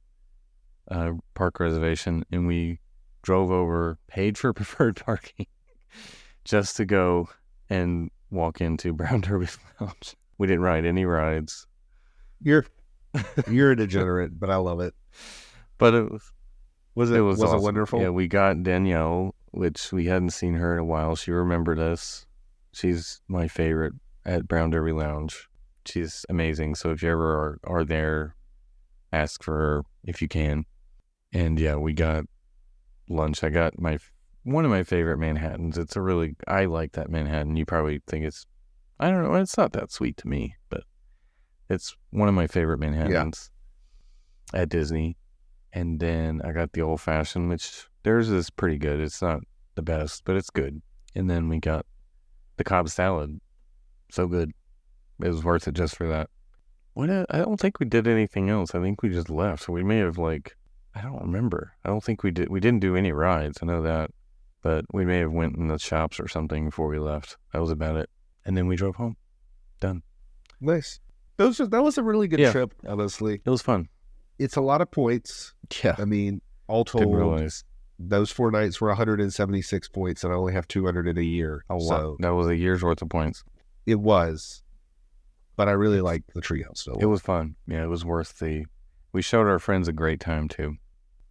[SPEAKER 2] park reservation, and we drove over, paid for preferred parking just to go and walk into Brown Derby Lounge. We didn't ride any rides.
[SPEAKER 1] You're a degenerate, but I love it.
[SPEAKER 2] But it was
[SPEAKER 1] awesome.
[SPEAKER 2] It wonderful? Yeah, we got Danielle, which we hadn't seen her in a while. She remembered us. She's my favorite at Brown Derby Lounge. She's amazing. So if you ever are there, ask for her if you can. And yeah, we got lunch. I got one of my favorite Manhattans. I like that Manhattan. You probably think I don't know, it's not that sweet to me, but it's one of my favorite Manhattans at Disney. And then I got the old fashioned, which theirs is pretty good. It's not the best, but it's good. And then we got the Cobb salad. So good. It was worth it just for that. I don't think we did anything else. I think we just left. So we may have I don't remember. I don't think we did. We didn't do any rides. I know that. But we may have went in the shops or something before we left. That was about it. And then we drove home. Done.
[SPEAKER 1] Nice. That was a really good trip, honestly.
[SPEAKER 2] It was fun.
[SPEAKER 1] It's a lot of points.
[SPEAKER 2] Yeah.
[SPEAKER 1] I mean, all told, those 4 nights were 176 points, and I only have 200 in a year.
[SPEAKER 2] A lot. That was a year's worth of points.
[SPEAKER 1] It was. But I really liked the Treehouse Villa.
[SPEAKER 2] It was fun. Yeah, it was worth we showed our friends a great time, too.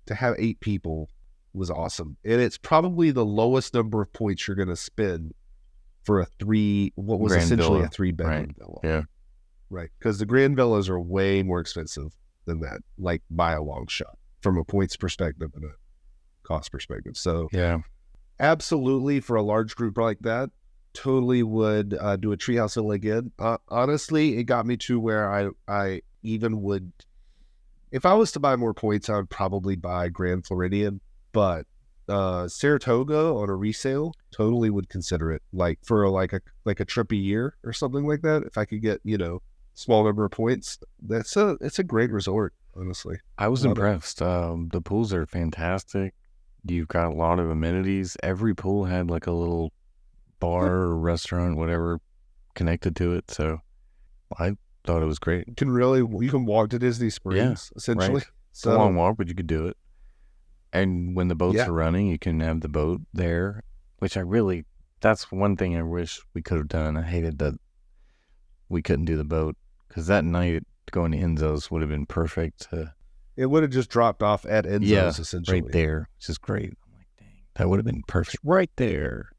[SPEAKER 1] To have 8 people was awesome. And it's probably the lowest number of points you're going to spend for a 3-bedroom villa.
[SPEAKER 2] Yeah.
[SPEAKER 1] Right. Because the Grand Villas are way more expensive than that, like by a long shot, from a points perspective and a cost perspective. So,
[SPEAKER 2] yeah,
[SPEAKER 1] absolutely, for a large group like that, totally would do a Treehouse Villa again. Honestly, it got me to where I even would, if I was to buy more points, I would probably buy Grand Floridian, but Saratoga on a resale, totally would consider it, like for a trip a year or something like that. If I could get, small number of points, it's a great resort, honestly.
[SPEAKER 2] I was impressed. The pools are fantastic. You've got a lot of amenities. Every pool had like a little bar or restaurant, whatever, connected to it. So I thought it was great.
[SPEAKER 1] You can walk to Disney Springs, essentially.
[SPEAKER 2] Right. It's a long walk, but you could do it. And when the boats are running, you can have the boat there, which that's one thing I wish we could have done. I hated that we couldn't do the boat, because that night going to Enzo's would have been perfect.
[SPEAKER 1] It would have just dropped off at Enzo's, essentially.
[SPEAKER 2] Right there, which is great. I'm like, dang, that would have been perfect right there.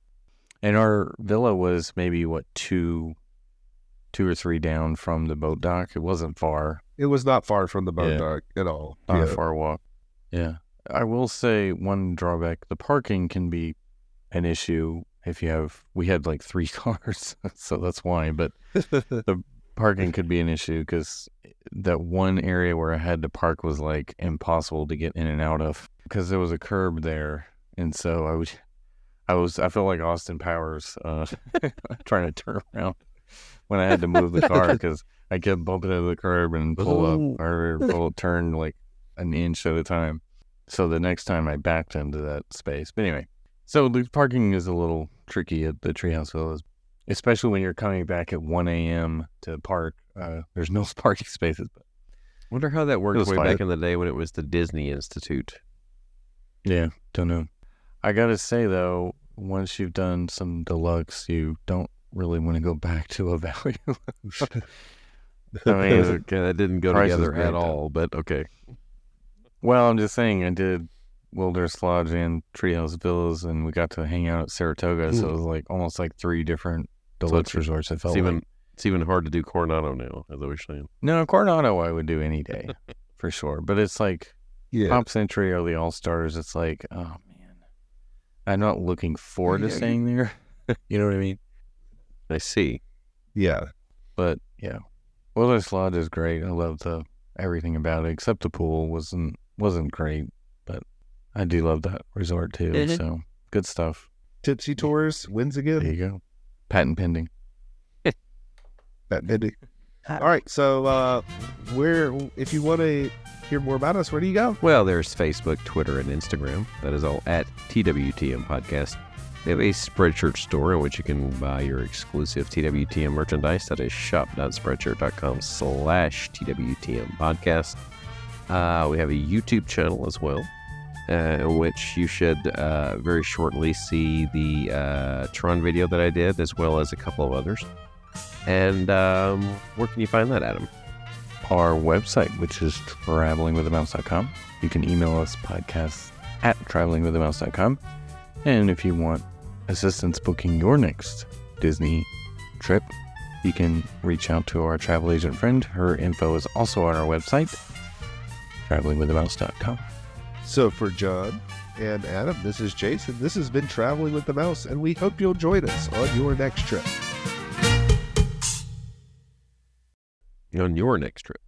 [SPEAKER 2] And our villa was maybe, 2 or 3 down from the boat dock. It wasn't far.
[SPEAKER 1] It was not far from the boat dock at all.
[SPEAKER 2] Not a far walk. Yeah. I will say one drawback, the parking can be an issue we had like 3 cars, so that's why, but the parking could be an issue because that one area where I had to park was like impossible to get in and out of because there was a curb there. And so I felt like Austin Powers trying to turn around when I had to move the car because I kept bumping into the curb and turn like an inch at a time. So the next time I backed into that space. But anyway, so the parking is a little tricky at the Treehouse Villas, especially when you're coming back at 1 a.m. to park. There's no parking spaces. But
[SPEAKER 3] wonder how that worked way back in the day when it was the Disney Institute.
[SPEAKER 2] Yeah, don't know. I got to say, though, once you've done some deluxe, you don't really want to go back to a value. I mean,
[SPEAKER 3] that didn't go together at all, but okay.
[SPEAKER 2] Well, I'm just saying I did Wilderness Lodge and Treehouse Villas, and we got to hang out at Saratoga, so it was like almost like 3 different deluxe resorts. It's
[SPEAKER 3] even hard to do Coronado now, as I was saying.
[SPEAKER 2] No, Coronado I would do any day, for sure. But it's like Pop Century or the All-Stars, it's like, oh, man. I'm not looking forward to staying there. You know what I mean?
[SPEAKER 3] I see.
[SPEAKER 1] Yeah.
[SPEAKER 2] But, yeah. Wilderness Lodge is great. I love everything about it, except the pool wasn't great, but I do love that resort too. So good stuff.
[SPEAKER 1] Tipsy Tours wins again.
[SPEAKER 2] There you go. Patent pending.
[SPEAKER 1] Patent pending. All right. So if you want to hear more about us, where do you go?
[SPEAKER 3] Well, there's Facebook, Twitter, and Instagram. That is all at TWTM Podcast. We have a Spreadshirt store in which you can buy your exclusive TWTM merchandise. That is shop.spreadshirt.com/TWTM podcast. We have a YouTube channel as well, in which you should very shortly see the Tron video that I did, as well as a couple of others. And where can you find that, Adam?
[SPEAKER 2] Our website, which is travelingwiththemouse.com. You can email us podcast@travelingwiththemouse.com. And if you want assistance booking your next Disney trip, you can reach out to our travel agent friend. Her info is also on our website, travelingwiththemouse.com.
[SPEAKER 1] So for John and Adam. This is Jason. This has been Traveling with the Mouse, and we hope you'll join us on your next trip.
[SPEAKER 3] On your next trip.